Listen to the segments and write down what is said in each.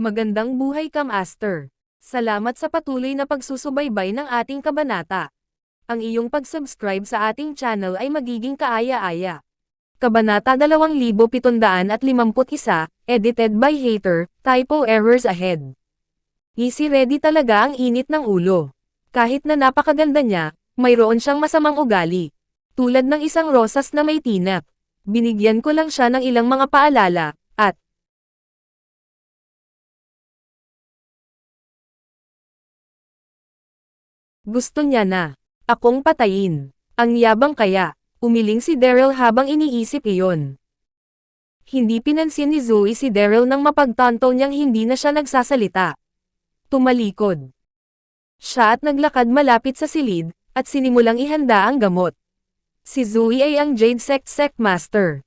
Magandang buhay ka, Master. Salamat sa patuloy na pagsusubaybay ng ating kabanata. Ang iyong pag-subscribe sa ating channel ay magiging kaaya-aya. Kabanata 2751, edited by Hater, typo errors ahead. Easy ready talaga ang init ng ulo. Kahit na napakaganda niya, mayroon siyang masamang ugali. Tulad ng isang rosas na may tinap. Binigyan ko lang siya ng ilang mga paalala, at gusto niya na akong patayin. Ang yabang kaya, umiling si Daryl habang iniisip iyon. Hindi pinansin ni Zoe si Daryl nang mapagtanto niyang hindi na siya nagsasalita. Tumalikod siya at naglakad malapit sa silid, at sinimulang ihanda ang gamot. Si Zoe ay ang Jade Sect Master.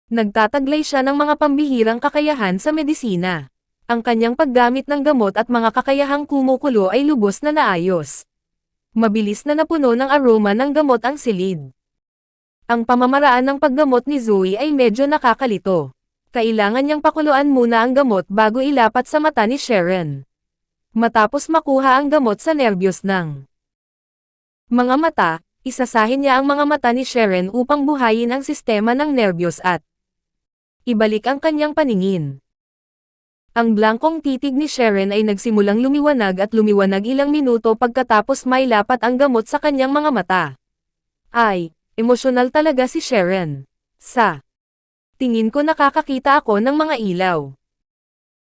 Nagtataglay siya ng mga pambihirang kakayahan sa medisina. Ang kanyang paggamit ng gamot at mga kakayahang kumukulo ay lubos na naayos. Mabilis na napuno ng aroma ng gamot ang silid. Ang pamamaraan ng paggamot ni Zoe ay medyo nakakalito. Kailangan niyang pakuluan muna ang gamot bago ilapat sa mata ni Sharon. Matapos makuha ang gamot sa nerbiyos ng mga mata, isasahin niya ang mga mata ni Sharon upang buhayin ang sistema ng nerbiyos at ibalik ang kanyang paningin. Ang blankong titig ni Sharon ay nagsimulang lumiwanag at lumiwanag ilang minuto pagkatapos mailapat ang gamot sa kanyang mga mata. Ay, emosyonal talaga si Sharon. Sa tingin ko nakakakita ako ng mga ilaw.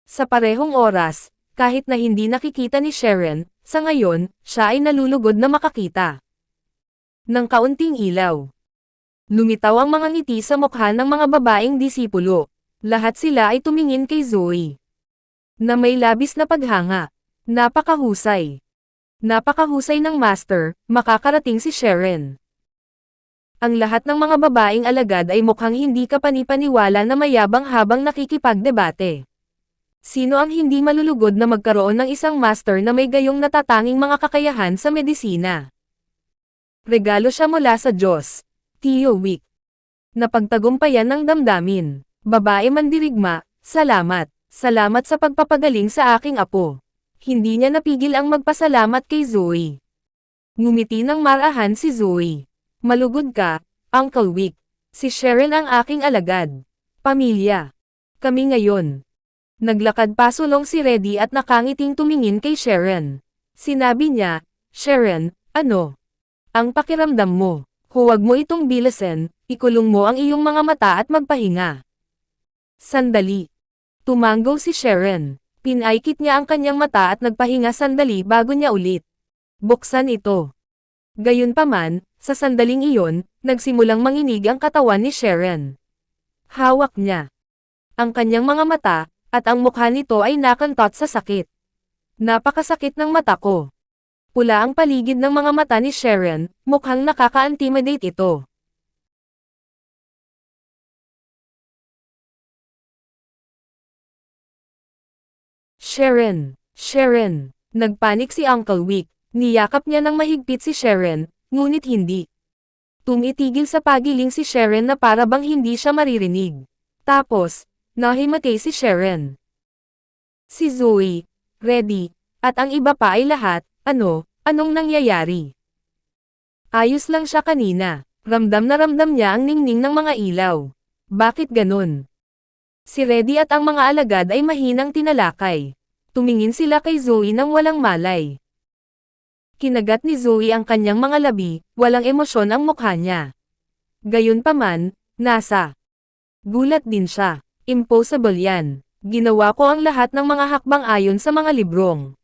Sa parehong oras, kahit na hindi nakikita ni Sharon, sa ngayon, siya ay nalulugod na makakita ng kaunting ilaw. Lumitaw ang mga ngiti sa mukha ng mga babaeng disipulo. Lahat sila ay tumingin kay Zoe na may labis na paghanga. Napakahusay. Napakahusay ng master, makakarating si Sharon. Ang lahat ng mga babaeng alagad ay mukhang hindi kapani-paniwala na mayabang habang nakikipagdebate. Sino ang hindi malulugod na magkaroon ng isang master na may gayong natatanging mga kakayahan sa medisina? Regalo siya mula sa Diyos. Tio Wick. Napagtagumpayan ng damdamin. Babae mandirigma, salamat. Salamat sa pagpapagaling sa aking apo. Hindi niya napigil ang magpasalamat kay Zoe. Ngumiti ng marahan si Zoe. Malugod ka, Uncle Wick. Si Sharon ang aking alagad. Pamilya. Kami ngayon. Naglakad pasulong si Reddy at nakangiting tumingin kay Sharon. Sinabi niya, Sharon, ano? Ang pakiramdam mo. Huwag mo itong bilasin, ikulong mo ang iyong mga mata at magpahinga. Sandali. Tumanggo si Sharon. Pinaikit niya ang kanyang mata at nagpahinga sandali bago niya ulit buksan ito. Gayunpaman, sa sandaling iyon, nagsimulang manginig ang katawan ni Sharon. Hawak niya ang kanyang mga mata, at ang mukha nito ay nakantot sa sakit. Napakasakit ng mata ko. Pula ang paligid ng mga mata ni Sharon, mukhang nakaka-intimidate ito. Sharon. Nagpanik si Uncle Wick. Niyakap niya ng mahigpit si Sharon, ngunit hindi tumitigil sa pagiling si Sharon na para bang hindi siya maririnig. Tapos, nahimatay si Sharon. Si Zoe, Reddy, at ang iba pa ay lahat, anong nangyayari? Ayos lang siya kanina. Ramdam na ramdam niya ang ningning ng mga ilaw. Bakit ganun? Si Reddy at ang mga alagad ay mahinang tinalakay. Tumingin sila kay Zoe nang walang malay. Kinagat ni Zoe ang kanyang mga labi, walang emosyon ang mukha niya. Gayunpaman, nasa gulat din siya. Impossible yan. Ginawa ko ang lahat ng mga hakbang ayon sa mga librong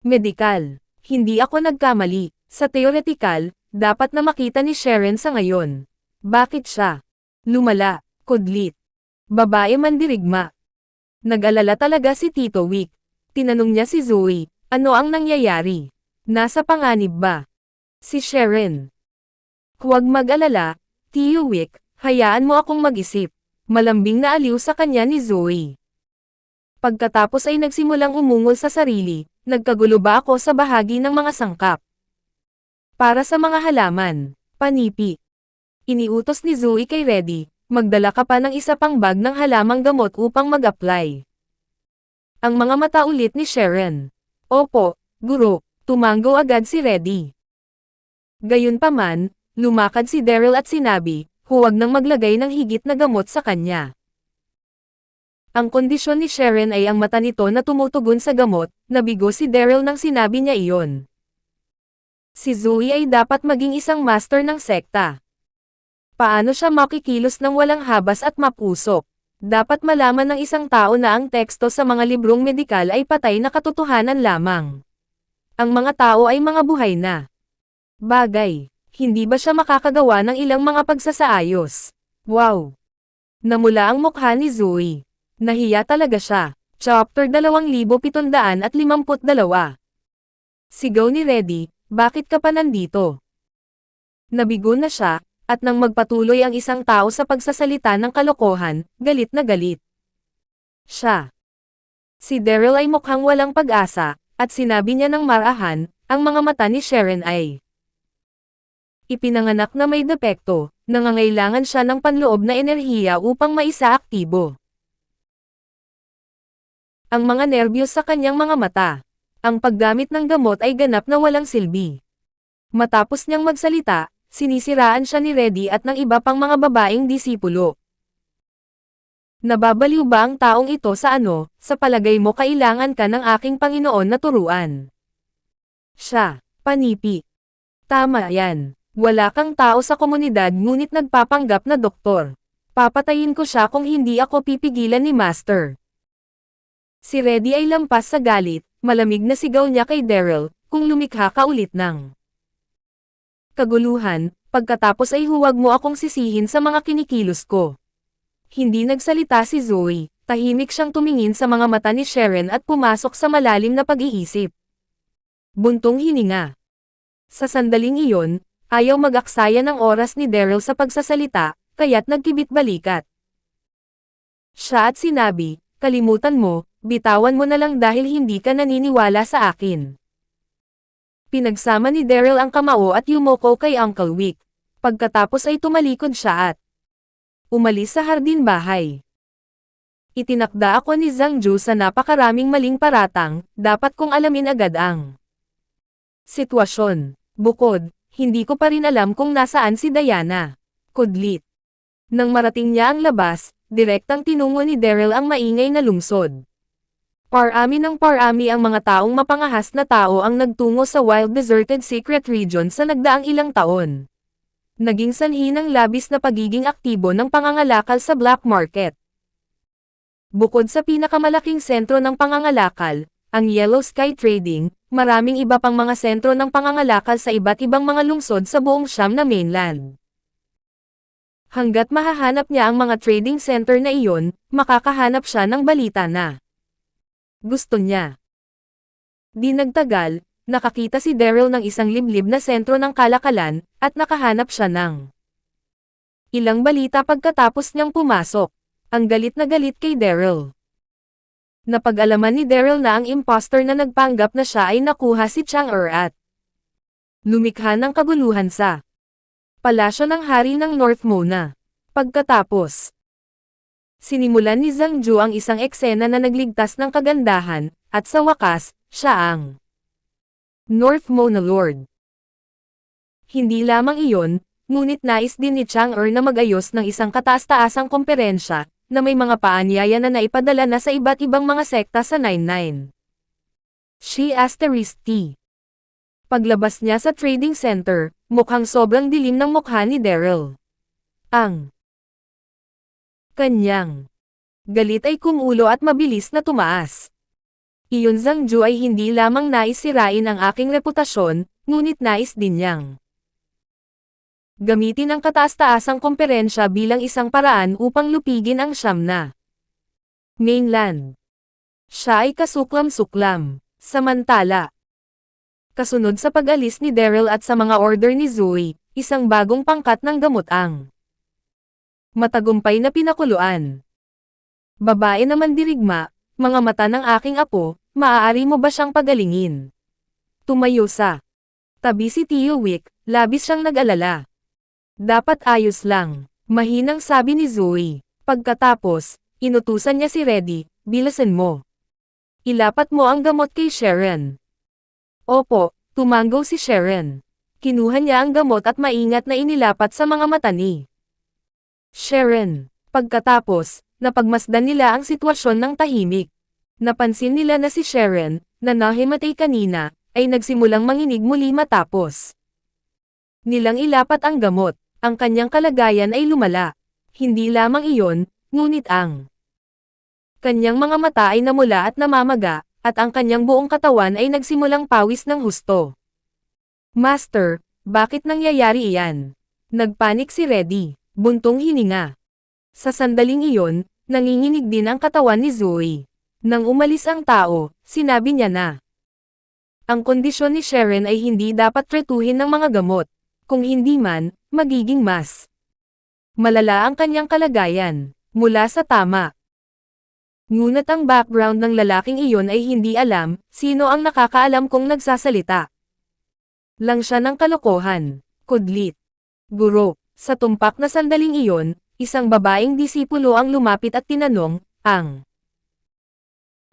medikal. Hindi ako nagkamali. Sa theoretical, dapat na makita ni Sharon sa ngayon. Bakit siya lumala, kudlit? Babae mandirigma. Nag-alala talaga si Tito Wick. Tinanong niya si Zoe, ano ang nangyayari? Nasa panganib ba si Sharon? Huwag mag-alala, Tio Wick, hayaan mo akong mag-isip. Malambing na aliw sa kanya ni Zoe. Pagkatapos ay nagsimulang umungol sa sarili, nagkagulo ba ako sa bahagi ng mga sangkap? Para sa mga halaman, panipi. Iniutos ni Zoe kay Reddy, magdala ka pa ng isa pang bag ng halamang gamot upang mag-apply. Ang mga mata ulit ni Sharon. Opo, guro, tumango agad si Reddy. Gayunpaman, lumakad si Daryl at sinabi, huwag nang maglagay ng higit na gamot sa kanya. Ang kondisyon ni Sharon ay ang mata nito na tumutugon sa gamot, nabigo si Daryl nang sinabi niya iyon. Si Zoe ay dapat maging isang master ng sekta. Paano siya makikilos ng walang habas at mapusok? Dapat malaman ng isang tao na ang teksto sa mga librong medikal ay patay na katotohanan lamang. Ang mga tao ay mga buhay na bagay. Hindi ba siya makakagawa ng ilang mga pagsasaayos? Wow! Namula ang mukha ni Zoe. Nahiya talaga siya. Chapter 2752. Sigaw ni Reddy, bakit ka pa nandito? Nabigo na siya, at nang magpatuloy ang isang tao sa pagsasalita ng kalokohan, galit na galit. Siya. Si Daryl ay mukhang walang pag-asa, at sinabi niya ng marahan, ang mga mata ni Sharon ay ipinanganak na may depekto, nangangailangan siya ng panloob na enerhiya upang maisa aktibo. Ang mga nerbiyos sa kanyang mga mata. Ang paggamit ng gamot ay ganap na walang silbi. Matapos niyang magsalita, sinisiraan siya ni Reddy at ng iba pang mga babaeng disipulo. Nababaliw ba ang taong ito sa ano, sa palagay mo kailangan ka ng aking Panginoon na turuan? Siya, panipi. Tama yan. Wala kang tao sa komunidad ngunit nagpapanggap na doktor. Papatayin ko siya kung hindi ako pipigilan ni Master. Si Reddy ay lampas sa galit, malamig na sigaw niya kay Daryl, kung lumikha ka ulit ng kaguluhan, pagkatapos ay huwag mo akong sisihin sa mga kinikilos ko. Hindi nagsalita si Zoe, tahimik siyang tumingin sa mga mata ni Sharon at pumasok sa malalim na pag-iisip. Buntong hininga. Sa sandaling iyon, ayaw mag-aksaya ng oras ni Daryl sa pagsasalita, kaya't nagkibit-balikat. Siya at sinabi, kalimutan mo, bitawan mo na lang dahil hindi ka naniniwala sa akin. Pinagsama ni Daryl ang kamao at yumoko kay Uncle Wick. Pagkatapos ay tumalikod siya at umalis sa hardin bahay. Itinakda ako ni Zhang Ju sa napakaraming maling paratang, dapat kong alamin agad ang sitwasyon. Bukod, hindi ko pa rin alam kung nasaan si Diana. Kudlit. Nang marating niya ang labas, direktang tinungo ni Daryl ang maingay na lungsod. Parami ng parami ang mga taong mapangahas na tao ang nagtungo sa wild deserted secret region sa nagdaang ilang taon. Naging sanhi ng labis na pagiging aktibo ng pangangalakal sa black market. Bukod sa pinakamalaking sentro ng pangangalakal, ang Yellow Sky Trading, maraming iba pang mga sentro ng pangangalakal sa iba't ibang mga lungsod sa buong Siam na mainland. Hanggat mahahanap niya ang mga trading center na iyon, makakahanap siya ng balita na gusto niya. Di nagtagal, nakakita si Daryl ng isang liblib na sentro ng kalakalan, at nakahanap siya ng ilang balita pagkatapos niyang pumasok. Ang galit na galit kay Daryl. Napag-alaman ni Daryl na ang imposter na nagpanggap na siya ay nakuha si Chang'er at lumikha ng kaguluhan sa palasyo ng hari ng North Mona. Pagkatapos, sinimulan ni Zhang Ju ang isang eksena na nagligtas ng kagandahan, at sa wakas, siya ang North Mona Lord. Hindi lamang iyon, ngunit nais din ni Chang'er na mag-ayos ng isang kataas-taasang komperensya, na may mga paanyaya na naipadala na sa iba't ibang mga sekta sa 99. She asterisk T. Paglabas niya sa trading center, mukhang sobrang dilim ng mukha ni Daryl. Ang kanyang galit ay kumulo at mabilis na tumaas. Iyon Zhang Ju ay hindi lamang nais sirain ang aking reputasyon, ngunit nais din niyang gamitin ang kataas-taasang komperensya bilang isang paraan upang lupigin ang Siam na mainland. Siya ay kasuklam-suklam. Samantala, kasunod sa pag-alis ni Daryl at sa mga order ni Zoe, isang bagong pangkat ng gamot ang matagumpay na pinakuluan. Babae naman dirigma, mga mata ng aking apo, maaari mo ba siyang pagalingin? Tumayo sa tabi si Tio Wick, labis siyang nag-alala. Dapat ayos lang, mahinang sabi ni Zoe. Pagkatapos, inutusan niya si Reddy, bilasan mo. Ilapat mo ang gamot kay Sharon. Opo, tumanggo si Sharon. Kinuha niya ang gamot at maingat na inilapat sa mga mata ni Sharon. Pagkatapos, napagmasdan nila ang sitwasyon ng tahimik. Napansin nila na si Sharon, na nahimatay kanina, ay nagsimulang manginig muli matapos nilang ilapat ang gamot. Ang kanyang kalagayan ay lumala. Hindi lamang iyon, ngunit ang kanyang mga mata ay namula at namamaga, at ang kanyang buong katawan ay nagsimulang pawis ng husto. Master, bakit nangyayari iyan? Nagpanik si Reddy, buntong hininga. Sa sandaling iyon, nanginginig din ang katawan ni Zoe. Nang umalis ang tao, sinabi niya na ang kondisyon ni Sharon ay hindi dapat tretuhin ng mga gamot. Kung hindi man, magiging mas malala ang kanyang kalagayan, mula sa tama. Ngunit ang background ng lalaking iyon ay hindi alam, sino ang nakakaalam kung nagsasalita. Lang siya ng kalokohan, kudlit. Guro, sa tumpak na sandaling iyon, isang babaeng disipulo ang lumapit at tinanong, ang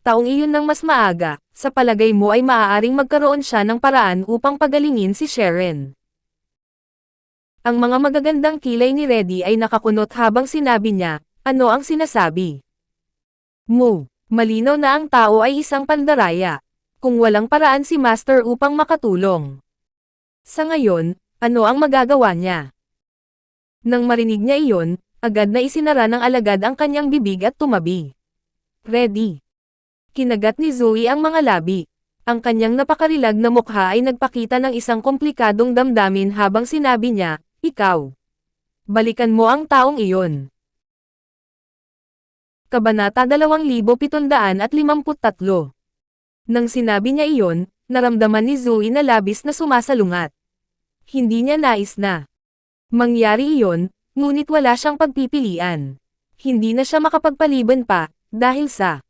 taong iyon ng mas maaga, sa palagay mo ay maaaring magkaroon siya ng paraan upang pagalingin si Sharon. Ang mga magagandang kilay ni Reddy ay nakakunot habang sinabi niya, ano ang sinasabi mo? Malinaw na ang tao ay isang pandaraya. Kung walang paraan si Master upang makatulong. Sa ngayon, ano ang magagawa niya? Nang marinig niya iyon, agad na isinara ng alagad ang kanyang bibig at tumabi. Reddy. Kinagat ni Zoe ang mga labi. Ang kanyang napakarilag na mukha ay nagpakita ng isang komplikadong damdamin habang sinabi niya, ikaw. Balikan mo ang taong iyon. Kabanata 2753. Nang sinabi niya iyon, naramdaman ni Zoe na labis na sumasalungat. Hindi niya nais na mangyari iyon, ngunit wala siyang pagpipilian. Hindi na siya makapagpaliban pa, dahil sa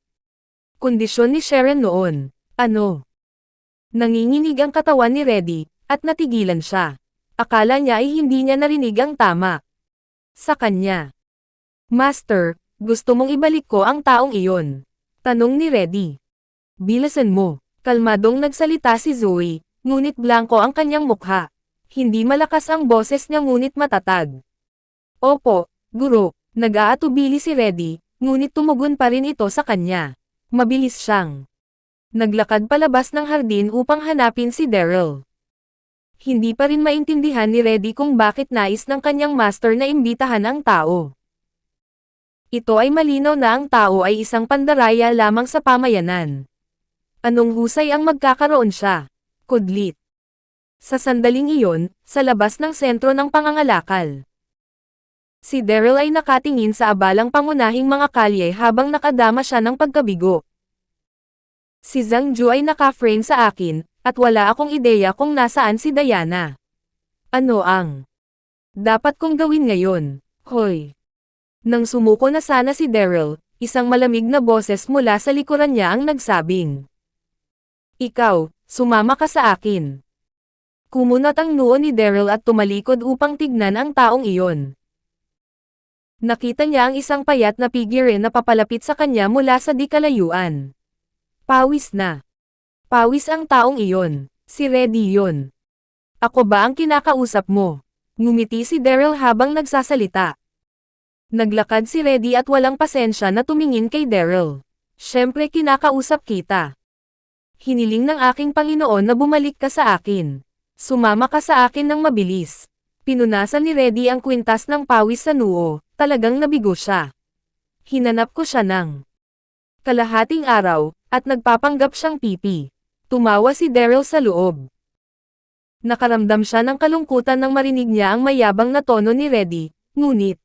kondisyon ni Sharon noon. Ano? Nanginginig ang katawan ni Reddy, at natigilan siya. Akala niya ay hindi niya narinig ang tama. Sa kanya. Master, gusto mong ibalik ko ang taong iyon? Tanong ni Reddy. Bilasan mo. Kalmadong nagsalita si Zoe, ngunit blanko ang kanyang mukha. Hindi malakas ang boses niya ngunit matatag. Opo, guro, nag-aatubili si Reddy, ngunit tumugon pa rin ito sa kanya. Mabilis siyang naglakad palabas ng hardin upang hanapin si Daryl. Hindi pa rin maintindihan ni Reddy kung bakit nais ng kanyang master na imbitahan ang tao. Ito ay malinaw na ang tao ay isang pandaraya lamang sa pamayanan. Anong husay ang magkakaroon siya? Kudlit. Sa sandaling iyon, sa labas ng sentro ng pangangalakal. Si Daryl ay nakatingin sa abalang pangunahing mga kalye habang nakadama siya ng pagkabigo. Si Zhang Ju ay naka-frame sa akin, at wala akong ideya kung nasaan si Diana. Ano ang dapat kong gawin ngayon? Hoy! Nang sumuko na sana si Daryl, isang malamig na boses mula sa likuran niya ang nagsabing, ikaw, sumama ka sa akin. Kumunat ang noo ni Daryl at tumalikod upang tignan ang taong iyon. Nakita niya ang isang payat na figure na papalapit sa kanya mula sa di kalayuan. Pawis na. Pawis ang taong iyon. Si Reddy yun. Ako ba ang kinakausap mo? Ngumiti si Daryl habang nagsasalita. Naglakad si Reddy at walang pasensya na tumingin kay Daryl. Siyempre kinakausap kita. Hiniling ng aking Panginoon na bumalik ka sa akin. Sumama ka sa akin ng mabilis. Pinunasan ni Reddy ang kwintas ng pawis sa noo, talagang nabigo siya. Hinanap ko siya ng kalahating araw, at nagpapanggap siyang pipi. Tumawa si Daryl sa loob. Nakaramdam siya ng kalungkutan nang marinig niya ang mayabang na tono ni Reddy, ngunit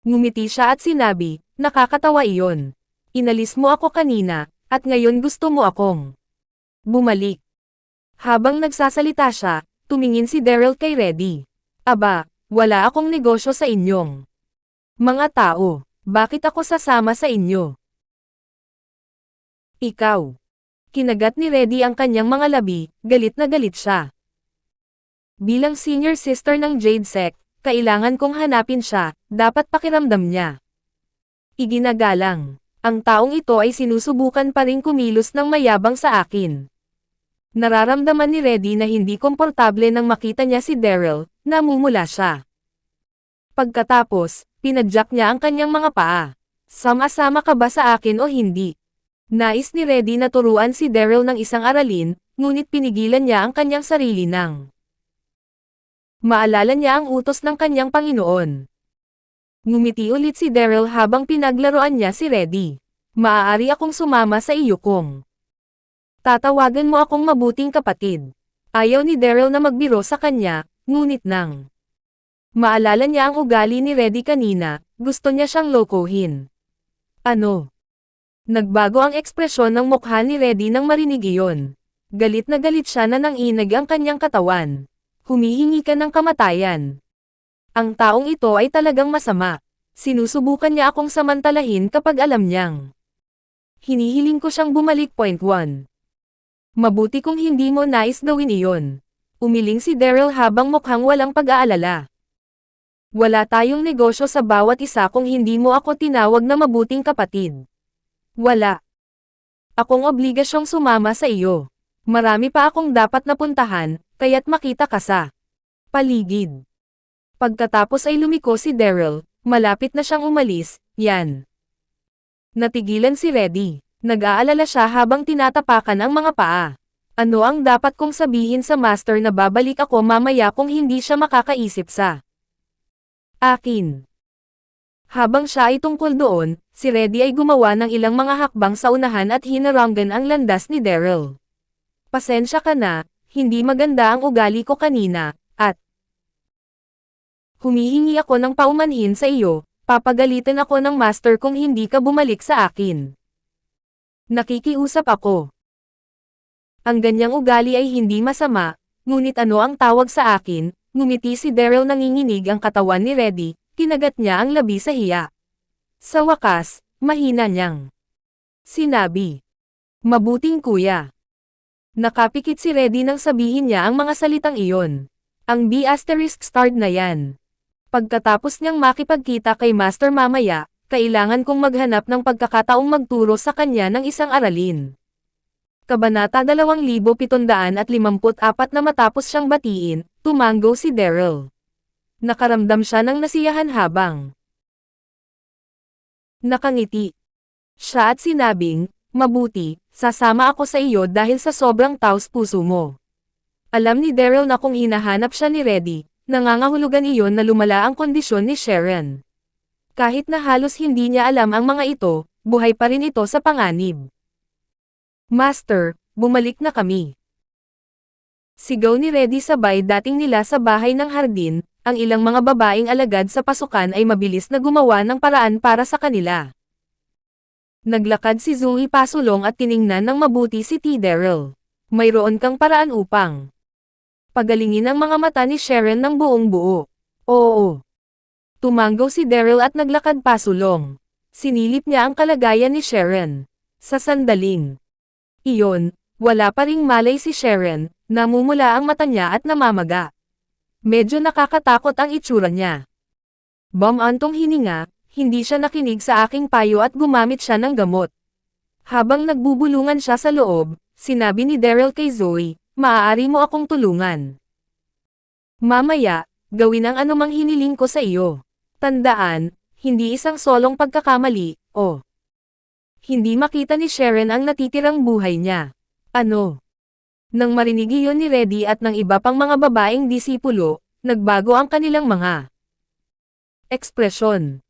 ngumiti siya at sinabi, nakakatawa iyon. Inalis mo ako kanina, at ngayon gusto mo akong bumalik. Habang nagsasalita siya, tumingin si Daryl kay Reddy. Aba, wala akong negosyo sa inyong mga tao. Bakit ako sasama sa inyo? Ikaw. Kinagat ni Reddy ang kanyang mga labi, galit na galit siya. Bilang senior sister ng Jade Sect, kailangan kong hanapin siya, dapat pakiramdam niya. Iginagalang. Ang taong ito ay sinusubukan pa ring kumilos ng mayabang sa akin. Nararamdaman ni Reddy na hindi komportable nang makita niya si Daryl, namumula siya. Pagkatapos, pinadyak niya ang kanyang mga paa. Sama-sama ka ba sa akin o hindi? Nais ni Reddy na turuan si Daryl ng isang aralin, ngunit pinigilan niya ang kanyang sarili nang maalala niya ang utos ng kanyang Panginoon. Ngumiti ulit si Daryl habang pinaglaruan niya si Reddy. Maaari akong sumama sa iyo kung tatawagan mo akong mabuting kapatid. Ayaw ni Daryl na magbiro sa kanya, ngunit nang maalala niya ang ugali ni Reddy kanina, gusto niya siyang lokohin. Ano? Nagbago ang ekspresyon ng mukha ni Reddy nang marinig iyon. Galit na galit siya na nanginag ang kanyang katawan. Humihingi ka ng kamatayan. Ang taong ito ay talagang masama. Sinusubukan niya akong samantalahin kapag alam niyang hinihiling ko siyang bumalik. 1. Mabuti kung hindi mo nais gawin iyon. Umiling si Daryl habang mukhang walang pag-aalala. Wala tayong negosyo sa bawat isa kung hindi mo ako tinawag na mabuting kapatid. Wala. Akong obligasyong sumama sa iyo. Marami pa akong dapat napuntahan, kaya't makita ka sa paligid. Pagkatapos ay lumiko si Daryl, malapit na siyang umalis, yan. Natigilan si Reddy. Nag-aalala siya habang tinatapakan ang mga paa. Ano ang dapat kong sabihin sa master na babalik ako mamaya kung hindi siya makakaisip sa akin? Habang siya ay tungkol doon, si Reddy ay gumawa ng ilang mga hakbang sa unahan at hinaranggan ang landas ni Daryl. Pasensya ka na, hindi maganda ang ugali ko kanina, at humihingi ako ng paumanhin sa iyo, papagalitan ako ng master kung hindi ka bumalik sa akin. Nakikiusap ako. Ang ganyang ugali ay hindi masama, ngunit ano ang tawag sa akin? Ngumiti si Daryl nanginginig ang katawan ni Reddy, kinagat niya ang labi sa hiya. Sa wakas, mahina niyang sinabi. Mabuting kuya. Nakapikit si Reddy nang sabihin niya ang mga salitang iyon. Ang B** na yan. Pagkatapos niyang makipagkita kay Master mamaya, kailangan kong maghanap ng pagkakataong magturo sa kanya ng isang aralin. Kabanata 2754 na matapos siyang batiin, tumango si Daryl. Nakaramdam siya ng nasiyahan habang nakangiti. Siya at sinabing, mabuti, sasama ako sa iyo dahil sa sobrang taos puso mo. Alam ni Daryl na kung hinahanap siya ni Reddy, nangangahulugan iyon na lumala ang kondisyon ni Sharon. Kahit na halos hindi niya alam ang mga ito, buhay pa rin ito sa panganib. Master, bumalik na kami. Sigaw ni Reddy sabay dating nila sa bahay ng hardin, ang ilang mga babaeng alagad sa pasukan ay mabilis na gumawa ng paraan para sa kanila. Naglakad si Zoe pasulong at tiningnan ng mabuti si T. Daryl. Mayroon kang paraan upang pagalingin ang mga mata ni Sharon ng buong buo. Oo. Tumango si Daryl at naglakad pasulong. Sinilip niya ang kalagayan ni Sharon. Sa sandaling iyon, wala pa ring malay si Sharon, namumula ang mata niya at namamaga. Medyo nakakatakot ang itsura niya. Bumantong hininga, hindi siya nakinig sa aking payo at gumamit siya ng gamot. Habang nagbubulungan siya sa loob, sinabi ni Daryl kay Zoe, maaari mo akong tulungan. Mamaya, gawin ang anumang hiniling ko sa iyo. Tandaan, hindi isang solong pagkakamali, o hindi makita ni Sharon ang natitirang buhay niya. Ano? Nang marinig iyon ni Reddy at ng iba pang mga babaeng disipulo, nagbago ang kanilang mga ekspresyon.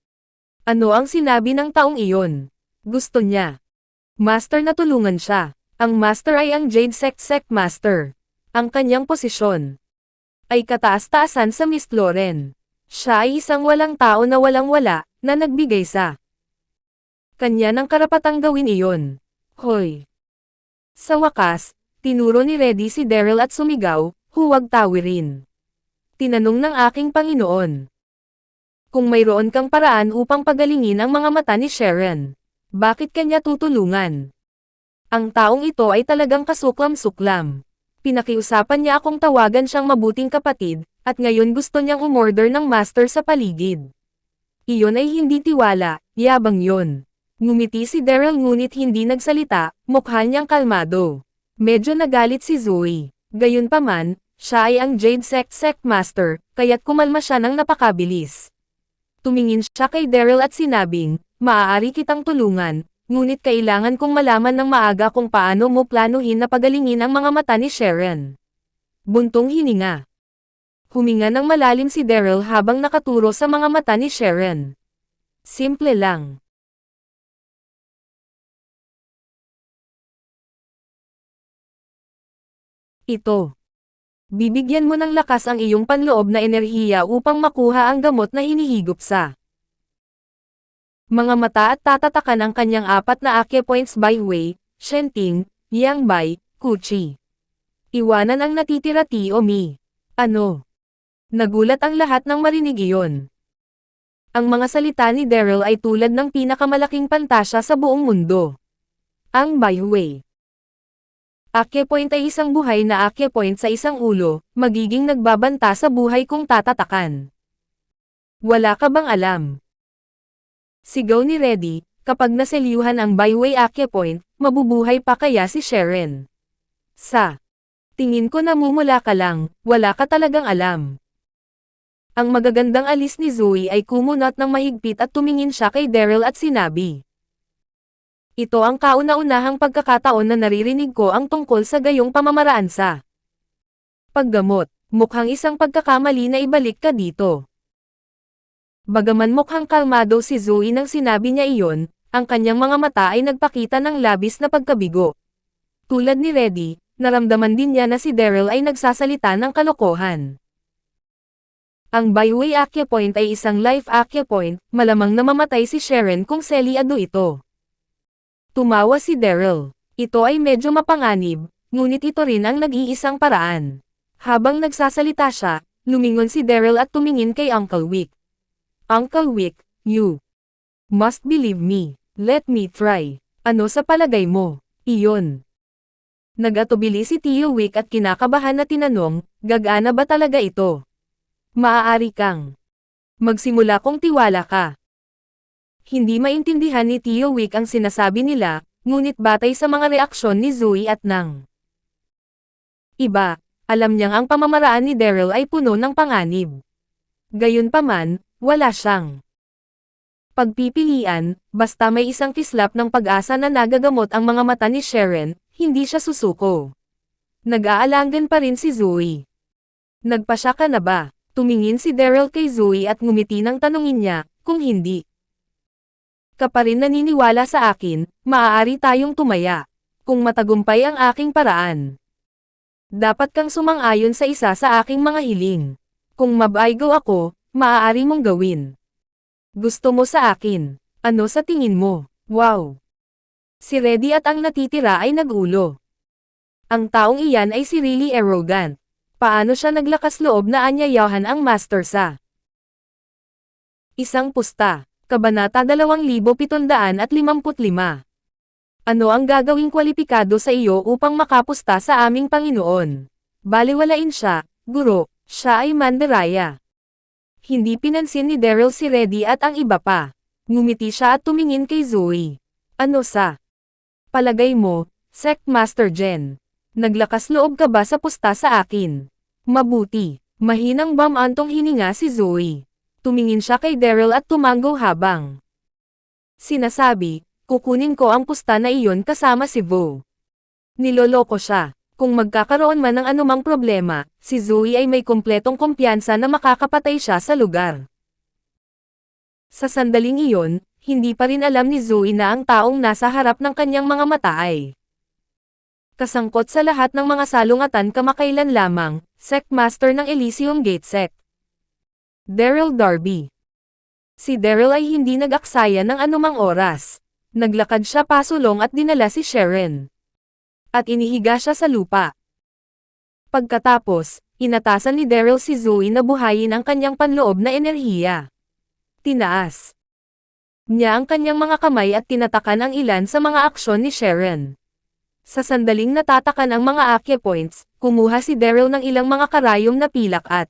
Ano ang sinabi ng taong iyon? Gusto niya. Master na tulungan siya. Ang master ay ang Jade Sect Master. Ang kanyang posisyon ay kataas-taasan sa Miss Lauren. Siya ay isang walang tao na walang-wala, na nagbigay sa kanya ng karapatang gawin iyon. Hoy! Sa wakas, tinuro ni Reddy si Daryl at sumigaw, huwag tawirin. Tinanong ng aking Panginoon. Kung mayroon kang paraan upang pagalingin ang mga mata ni Sharon, bakit kanya tutulungan? Ang taong ito ay talagang kasuklam-suklam. Pinakiusapan niya akong tawagan siyang mabuting kapatid, at ngayon gusto niyang umorder ng master sa paligid. Iyon ay hindi tiwala, yabang yon. Ngumiti si Daryl ngunit hindi nagsalita, mukha niyang kalmado. Medyo nagalit si Zoe. Gayunpaman, siya ay ang Jade Sect Master, kaya't kumalma siya ng napakabilis. Tumingin siya kay Daryl at sinabing, maaari kitang tulungan, ngunit kailangan kong malaman ng maaga kung paano mo planuhin na pagalingin ang mga mata ni Sharon. Buntong hininga. Huminga ng malalim si Daryl habang nakaturo sa mga mata ni Sharon. Simple lang. Ito. Bibigyan mo ng lakas ang iyong panloob na enerhiya upang makuha ang gamot na hinihigop sa mga mata at tatatakan ang kanyang 4 na acupoints by Wei, Shenting, Yangbai, Kuchi. Iwanan ang natitira Tiomi. Ano? Nagulat ang lahat nang marinig iyon. Ang mga salita ni Daryl ay tulad ng pinakamalaking pantasya sa buong mundo. Ang Bai Wei. Acupoint ay isang buhay na acupoint sa isang ulo, magiging nagbabanta sa buhay kung tatatakan. Wala ka bang alam? Sigaw ni Reddy, kapag naselyuhan ang Bai Wei acupoint, mabubuhay pa kaya si Sharon? Sa tingin ko namumula ka lang, wala ka talagang alam. Ang magagandang alis ni Zoe ay kumunot ng mahigpit at tumingin siya kay Daryl at sinabi. Ito ang kauna-unahang pagkakataon na naririnig ko ang tungkol sa gayong pamamaraan sa paggamot. Mukhang isang pagkakamali na ibalik ka dito. Bagaman mukhang kalmado si Zoe nang sinabi niya iyon, ang kanyang mga mata ay nagpakita ng labis na pagkabigo. Tulad ni Reddy, naramdaman din niya na si Daryl ay nagsasalita ng kalokohan. Ang Bai Wei acupoint ay isang life acupoint, malamang namamatay si Sharon kung selyado ito. Tumawa si Daryl. Ito ay medyo mapanganib, ngunit ito rin ang nag-iisang paraan. Habang nagsasalita siya, lumingon si Daryl at tumingin kay Uncle Wick. Uncle Wick, you must believe me. Let me try. Ano sa palagay mo? Iyon. Nag-atubili si Tio Wick at kinakabahan na tinanong, gagana ba talaga ito? Maaari kang magsimula kung tiwala ka. Hindi maintindihan ni Tio Wick ang sinasabi nila, ngunit batay sa mga reaksyon ni Zoe at ng iba, alam niyang ang pamamaraan ni Daryl ay puno ng panganib. Gayunpaman, wala siyang pagpipilian, basta may isang kislap ng pag-asa na nagagamot ang mga mata ni Sharon, hindi siya susuko. Nag-aalangan pa rin si Zoe. Nagpasya ka na ba? Tumingin si Daryl kay Zoe at ngumiti nang tanungin niya, kung hindi ka pa rin naniniwala sa akin, maaari tayong tumaya. Kung matagumpay ang aking paraan, dapat kang sumang-ayon sa isa sa aking mga hiling. Kung mabaygo ako, maaari mong gawin gusto mo sa akin. Ano sa tingin mo? Wow! Si Reddy at ang natitira ay nagulo. Ang taong iyan ay si really arrogant. Paano siya naglakas loob na anyayahan ang master sa isang pusta? Kabanata 2755. Ano ang gagawing kwalipikado sa iyo upang makapusta sa aming Panginoon? Baliwalain siya, guro, siya ay mandaraya. Hindi pinansin ni Daryl si Reddy at ang iba pa. Ngumiti siya at tumingin kay Zoe. Ano sa palagay mo, Sect Master Jen? Naglakas loob ka ba sa pusta sa akin? Mabuti. Mahinang bamantong hininga si Zoe. Tumingin siya kay Daryl at tumango habang sinasabi, kukunin ko ang pusta na iyon kasama si Vo. Niloloko siya. Kung magkakaroon man ng anumang problema, si Zoe ay may kumpletong kumpiyansa na makakapatay siya sa lugar. Sa sandaling iyon, hindi pa rin alam ni Zoe na ang taong nasa harap ng kanyang mga mata ay kasangkot sa lahat ng mga salungatan kamakailan lamang, Sect Master ng Elysium Gate Sect. Daryl Darby. Si Daryl ay hindi nag-aksaya ng anumang oras. Naglakad siya pasulong at dinala si Sharon. At inihiga siya sa lupa. Pagkatapos, inatasan ni Daryl si Zoe na buhayin ang kanyang panloob na enerhiya. Tinaas niya ang kanyang mga kamay at tinatakan ang ilan sa mga aksyon ni Sharon. Sa sandaling natatakan ang mga acupoints, kumuha si Daryl ng ilang mga karayom na pilak at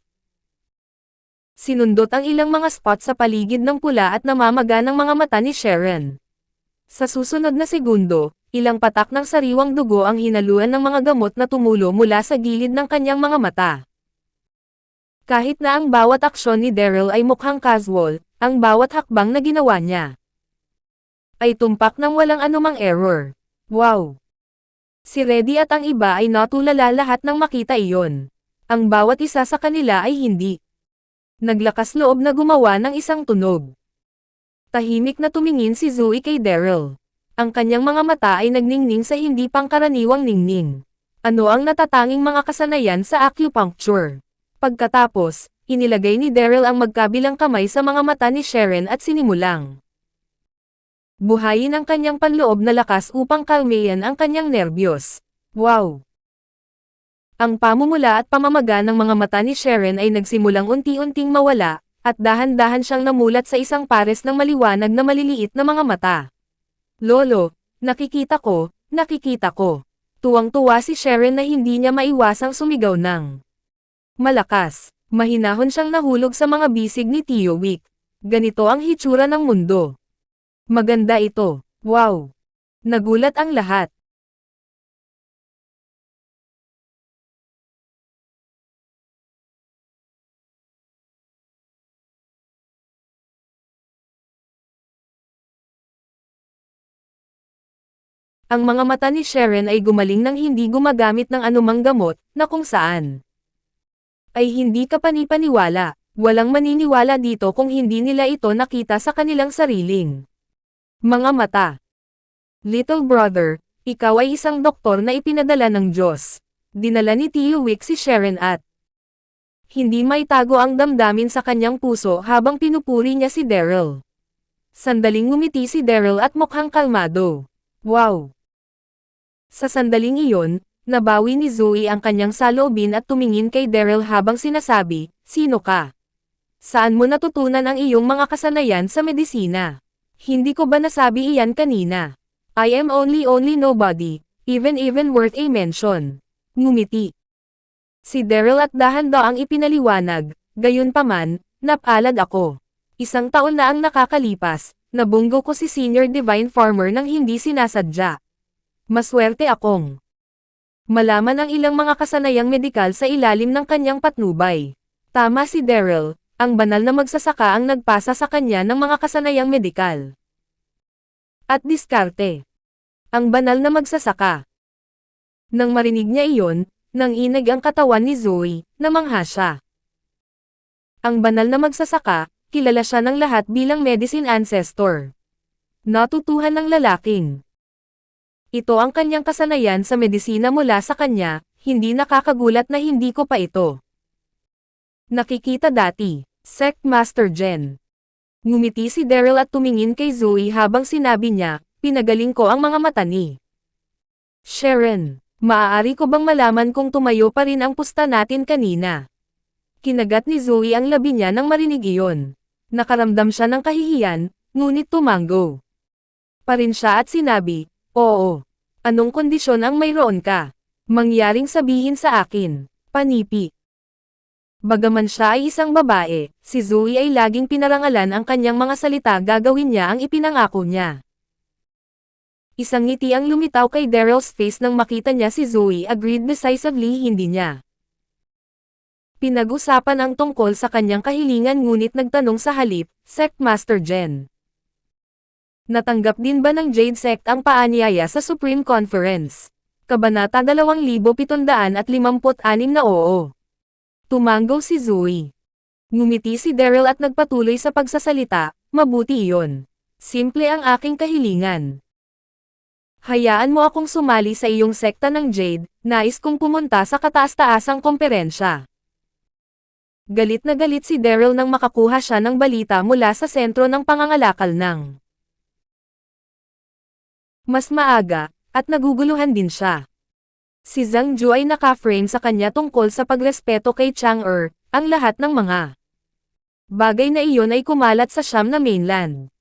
sinundot ang ilang mga spot sa paligid ng pula at namamaga ng mga mata ni Sharon. Sa susunod na segundo, ilang patak ng sariwang dugo ang hinaluan ng mga gamot na tumulo mula sa gilid ng kanyang mga mata. Kahit na ang bawat aksyon ni Daryl ay mukhang casual, ang bawat hakbang na ginawa niya ay tumpak ng walang anumang error. Wow! Si Reddy at ang iba ay natulala lahat nang makita iyon. Ang bawat isa sa kanila ay hindi naglakas loob na gumawa ng isang tunog. Tahimik na tumingin si Zoe kay Daryl. Ang kanyang mga mata ay nagningning sa hindi pangkaraniwang ningning. Ano ang natatanging mga kasanayan sa acupuncture? Pagkatapos, inilagay ni Daryl ang magkabilang kamay sa mga mata ni Sharon at sinimulang buhayin ang kanyang panloob na lakas upang kalmeyan ang kanyang nerbiyos. Wow! Ang pamumula at pamamaga ng mga mata ni Sharon ay nagsimulang unti-unting mawala, at dahan-dahan siyang namulat sa isang pares ng maliwanag na maliliit na mga mata. Lolo, nakikita ko, nakikita ko. Tuwang-tuwa si Sharon na hindi niya maiwasang sumigaw ng malakas. Mahinahon siyang nahulog sa mga bisig ni Tio Wick. Ganito ang hitsura ng mundo. Maganda ito. Wow! Nagulat ang lahat. Ang mga mata ni Sharon ay gumaling nang hindi gumagamit ng anumang gamot, na kung saan ay hindi ka panipaniwala. Walang maniniwala dito kung hindi nila ito nakita sa kanilang sariling mga mata. Little brother, ikaw ay isang doktor na ipinadala ng Diyos. Dinala ni Tio Wick si Sharon at hindi maitago ang damdamin sa kanyang puso habang pinupuri niya si Daryl. Sandaling ngumiti si Daryl at mukhang kalmado. Wow! Sa sandaling iyon, nabawi ni Zoe ang kanyang saloobin at tumingin kay Daryl habang sinasabi, "Sino ka? Saan mo natutunan ang iyong mga kasanayan sa medisina? Hindi ko ba nasabi iyan kanina? I am only nobody, even worth a mention." Ngumiti si Daryl at dahan-daang ipinaliwanag, "Gayunpaman, napalad ako. Isang taon na ang nakakalipas, nabunggo ko si Senior Divine Farmer nang hindi sinasadya. Maswerte akong malaman ang ilang mga kasanayang medikal sa ilalim ng kanyang patnubay." Tama si Daryl, ang banal na magsasaka ang nagpasa sa kanya ng mga kasanayang medikal at diskarte. Ang banal na magsasaka. Nang marinig niya iyon, nanginig ang katawan ni Zoe, namangha siya. Ang banal na magsasaka, kilala siya ng lahat bilang medicine ancestor. Natutuhan ng lalaking ito ang kanyang kasanayan sa medisina mula sa kanya, hindi nakakagulat na hindi ko pa ito nakikita dati. Sect Master Jen. Ngumiti si Daryl at tumingin kay Zoe habang sinabi niya, "Pinagaling ko ang mga mata ni Sharon. Maaari ko bang malaman kung tumayo pa rin ang pusta natin kanina?" Kinagat ni Zoe ang labi niya nang marinig iyon. Nakaramdam siya ng kahihiyan, ngunit tumango pa rin siya at sinabi, "Oo. Anong kondisyon ang mayroon ka? Mangyaring sabihin sa akin." Panipi. Bagaman siya ay isang babae, si Zoe ay laging pinarangalan ang kanyang mga salita, gagawin niya ang ipinangako niya. Isang ngiti ang lumitaw kay Daryl's face nang makita niya si Zoe, agreed decisively hindi niya pinag-usapan ang tungkol sa kanyang kahilingan, ngunit nagtanong sa halip, "Sect Master Jen, natanggap din ba ng Jade Sect ang paanyaya sa Supreme Conference?" Kabanata 2756 na oo. Tumango si Zoe. Ngumiti si Daryl at nagpatuloy sa pagsasalita, "Mabuti iyon. Simple ang aking kahilingan. Hayaan mo akong sumali sa iyong sekta ng Jade, nais kong pumunta sa kataas-taasang komperensya." Galit na galit si Daryl nang makakuha siya ng balita mula sa sentro ng pangangalakal ng mas maaga, at naguguluhan din siya. Si Zhang Ju ay naka-frame sa kanya tungkol sa pagrespeto kay Chang'e, ang lahat ng mga bagay na iyon ay kumalat sa Siam na mainland.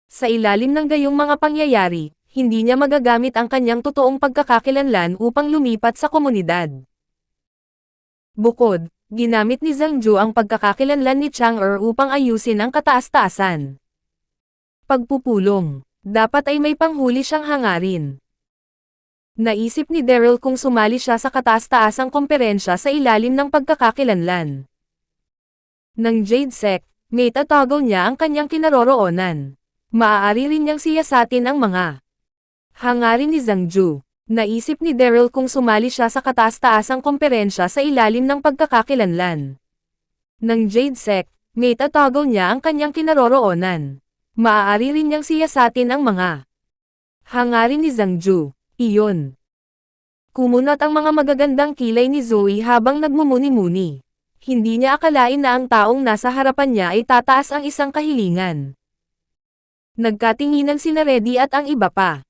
Sa ilalim ng gayong mga pangyayari, hindi niya magagamit ang kanyang totoong pagkakakilanlan upang lumipat sa komunidad. Bukod, ginamit ni Zhang Ju ang pagkakakilanlan ni Chang'e upang ayusin ang kataas-taasan. Pagpupulong. Dapat ay may panghuli siyang hangarin. Naisip ni Daryl kung sumali siya sa kataas-taasang komperensya sa ilalim ng pagkakakilanlan ng Jade Sect, may tatago niya ang kanyang kinaroroonan. Maaari rin niyang siyasatin ang mga hangarin ni Zhang Ju. Naisip ni Daryl kung sumali siya sa kataas-taasang komperensya sa ilalim ng pagkakakilanlan ng Jade Sect, may tatago niya ang kanyang kinaroroonan. Maaari rin niyang siyasatin ang mga hangarin ni Zhang Ju. Iyon. Kumunat ang mga magagandang kilay ni Zoe habang nagmumuni-muni. Hindi niya akalain na ang taong nasa harapan niya ay tataas ang isang kahilingan. Nagkatinginan sina Reddy at ang iba pa.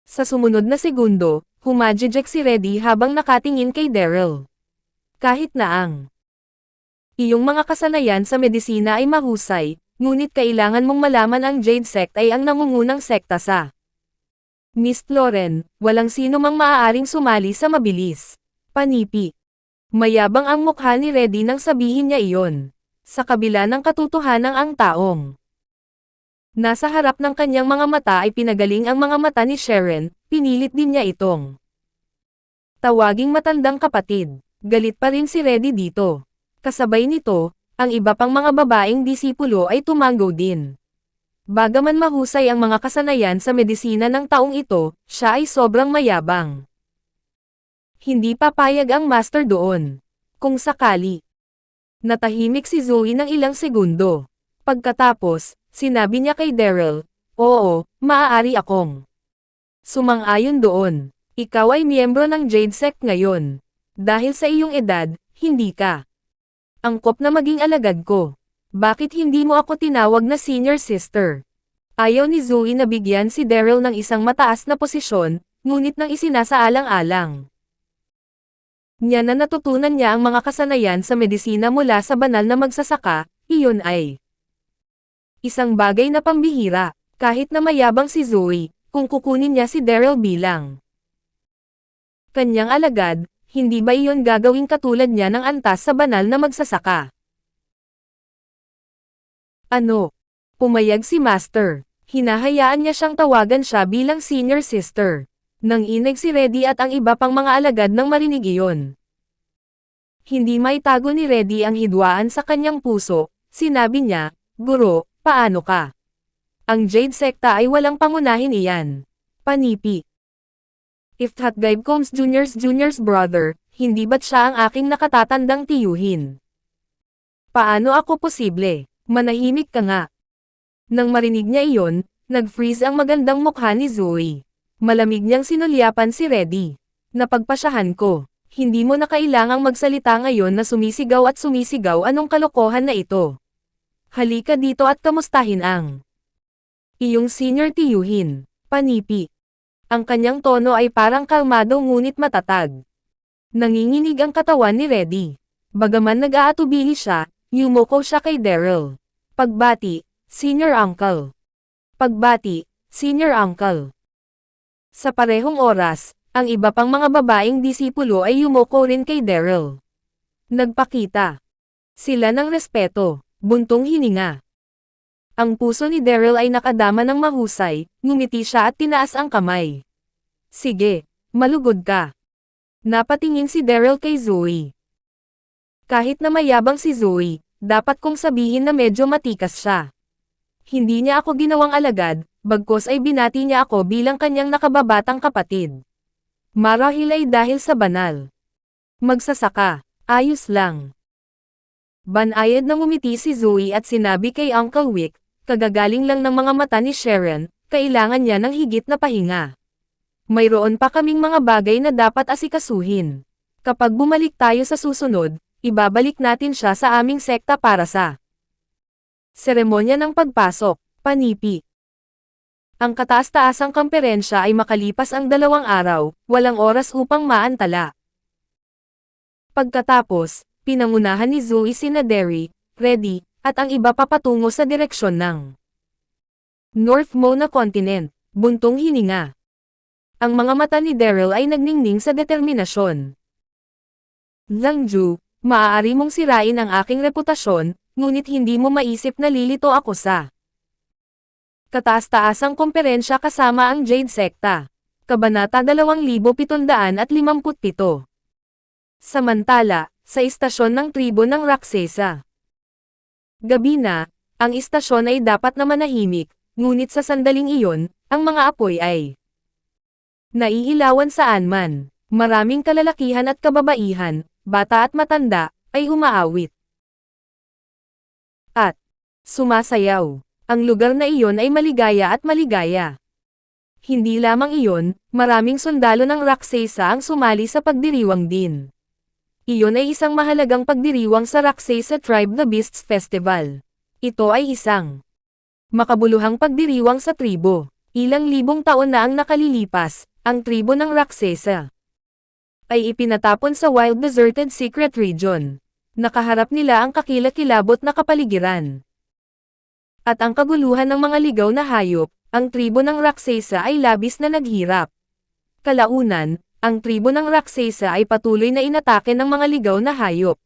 Sa sumunod na segundo, humajijek si Reddy habang nakatingin kay Daryl. Kahit na ang iyong mga kasanayan sa medisina ay mahusay, ngunit kailangan mong malaman ang Jade Sect ay ang nangungunang sekta sa Miss Lauren, walang sino mang maaaring sumali sa mabilis. Panipi. Mayabang ang mukha ni Reddy nang sabihin niya iyon. Sa kabila ng katotohanan ang taong nasa harap ng kanyang mga mata ay pinagaling ang mga mata ni Sharon, pinilit din niya itong tawaging matandang kapatid. Galit pa rin si Reddy dito. Kasabay nito, ang iba pang mga babaeng disipulo ay tumanggo din. Bagaman mahusay ang mga kasanayan sa medisina ng taong ito, siya ay sobrang mayabang. Hindi papayag ang master doon. Kung sakali. Natahimik si Zoe ng ilang segundo. Pagkatapos, sinabi niya kay Daryl, "Oo, maaari akong sumang-ayon doon. Ikaw ay miyembro ng Jade Sect ngayon. Dahil sa iyong edad, hindi ka angkop na maging alagad ko. Bakit hindi mo ako tinawag na senior sister?" Ayaw ni Zoe na bigyan si Daryl ng isang mataas na posisyon, ngunit nang isinasaalang-alang niya na natutunan niya ang mga kasanayan sa medisina mula sa banal na magsasaka, iyon ay isang bagay na pambihira. Kahit na mayabang si Zoe, kung kukunin niya si Daryl bilang kanyang alagad, hindi ba iyon gagawing katulad niya ng antas sa banal na magsasaka? Ano? Pumayag si Master. Hinahayaan niya siyang tawagan siya bilang senior sister. Nang inig si Reddy at ang iba pang mga alagad nang marinig iyon. Hindi maitago ni Reddy ang hidwaan sa kanyang puso. Sinabi niya, "Guro, paano ka? Ang Jade Secta ay walang pangunahin iyan." Panipi. If Hatgaib Combs Jr.'s brother, hindi ba't siya ang aking nakatatandang tiyuhin? Paano ako posible? Manahimik ka nga. Nang marinig niya iyon, nag-freeze ang magandang mukha ni Zoe. Malamig niyang sinulyapan si Reddy. "Napagpasyahan ko. Hindi mo na kailangang magsalita ngayon na sumisigaw at sumisigaw, anong kalokohan na ito? Halika dito at kamustahin ang iyong senior tiyuhin." Panipi. Ang kanyang tono ay parang kalmado ngunit matatag. Nanginginig ang katawan ni Reddy. Bagaman nag-aatubili siya, yumoko siya kay Daryl. Pagbati, "Senior Uncle." Pagbati, "Senior Uncle." Sa parehong oras, ang iba pang mga babaeng disipulo ay yumoko rin kay Daryl. Nagpakita sila ng respeto, buntong hininga. Ang puso ni Daryl ay nakadama ng mahusay, ngumiti siya at tinaas ang kamay. "Sige, malugod ka." Napatingin si Daryl kay Zoe. Kahit na mayabang si Zoe, dapat kong sabihin na medyo matikas siya. Hindi niya ako ginawang alagad, bagkus ay binati niya ako bilang kanyang nakababatang kapatid. Marahil ay dahil sa banal magsasaka. Ayos lang. Banayad na ngumiti si Zoe at sinabi kay Uncle Wick, kagagaling lang ng mga mata ni Sharon, kailangan niya ng higit na pahinga. Mayroon pa kaming mga bagay na dapat asikasuhin. Kapag bumalik tayo sa susunod, ibabalik natin siya sa aming sekta para sa seremonya ng pagpasok. Panipi. Ang kataas-taasang komperensya ay makalipas ang 2 araw, walang oras upang maantala. Pagkatapos, pinangunahan ni Zoe sina Derry, Reddy, at ang iba papatungo sa direksyon ng North Mona Continent. Buntong hininga. Ang mga mata ni Daryl ay nagningning sa determinasyon. "Zhang Ju, maaari mong sirain ang aking reputasyon, ngunit hindi mo maisip na lilito ako sa Kataas-taasang komperensya kasama ang Jade Sekta. Kabanata 2757. Samantala, sa istasyon ng tribo ng Raksesa. Gabi na, ang istasyon ay dapat na manahimik, ngunit sa sandaling iyon, ang mga apoy ay naiilawan saan man. Maraming kalalakihan at kababaihan, bata at matanda, ay umaawit at sumasayaw. Ang lugar na iyon ay maligaya at maligaya. Hindi lamang iyon, maraming sundalo ng Raksesa ang sumali sa pagdiriwang din. Iyon ay isang mahalagang pagdiriwang sa Raksesa Tribe The Beasts Festival. Ito ay isang makabuluhang pagdiriwang sa tribo. Ilang libong taon na ang nakalilipas, ang tribo ng Raksesa ay ipinatapon sa wild deserted secret region. Nakaharap nila ang kakilakilabot na kapaligiran at ang kaguluhan ng mga ligaw na hayop. Ang tribo ng Raksesa ay labis na naghirap. Kalaunan, ang tribo ng Raksesa ay patuloy na inatake ng mga ligaw na hayop.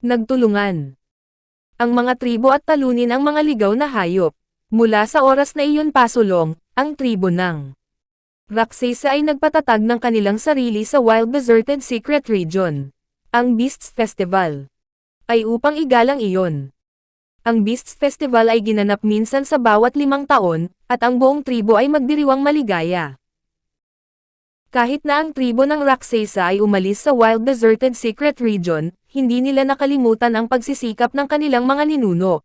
Nagtulungan ang mga tribo at talunin ang mga ligaw na hayop. Mula sa oras na iyon pasulong, ang tribo ng Raksesa ay nagpatatag ng kanilang sarili sa wild deserted secret region. Ang Beasts Festival ay upang igalang iyon. Ang Beasts Festival ay ginanap minsan sa bawat 5 taon, at ang buong tribo ay magdiriwang maligaya. Kahit na ang tribo ng Raksesa ay umalis sa wild deserted secret region, hindi nila nakalimutan ang pagsisikap ng kanilang mga ninuno.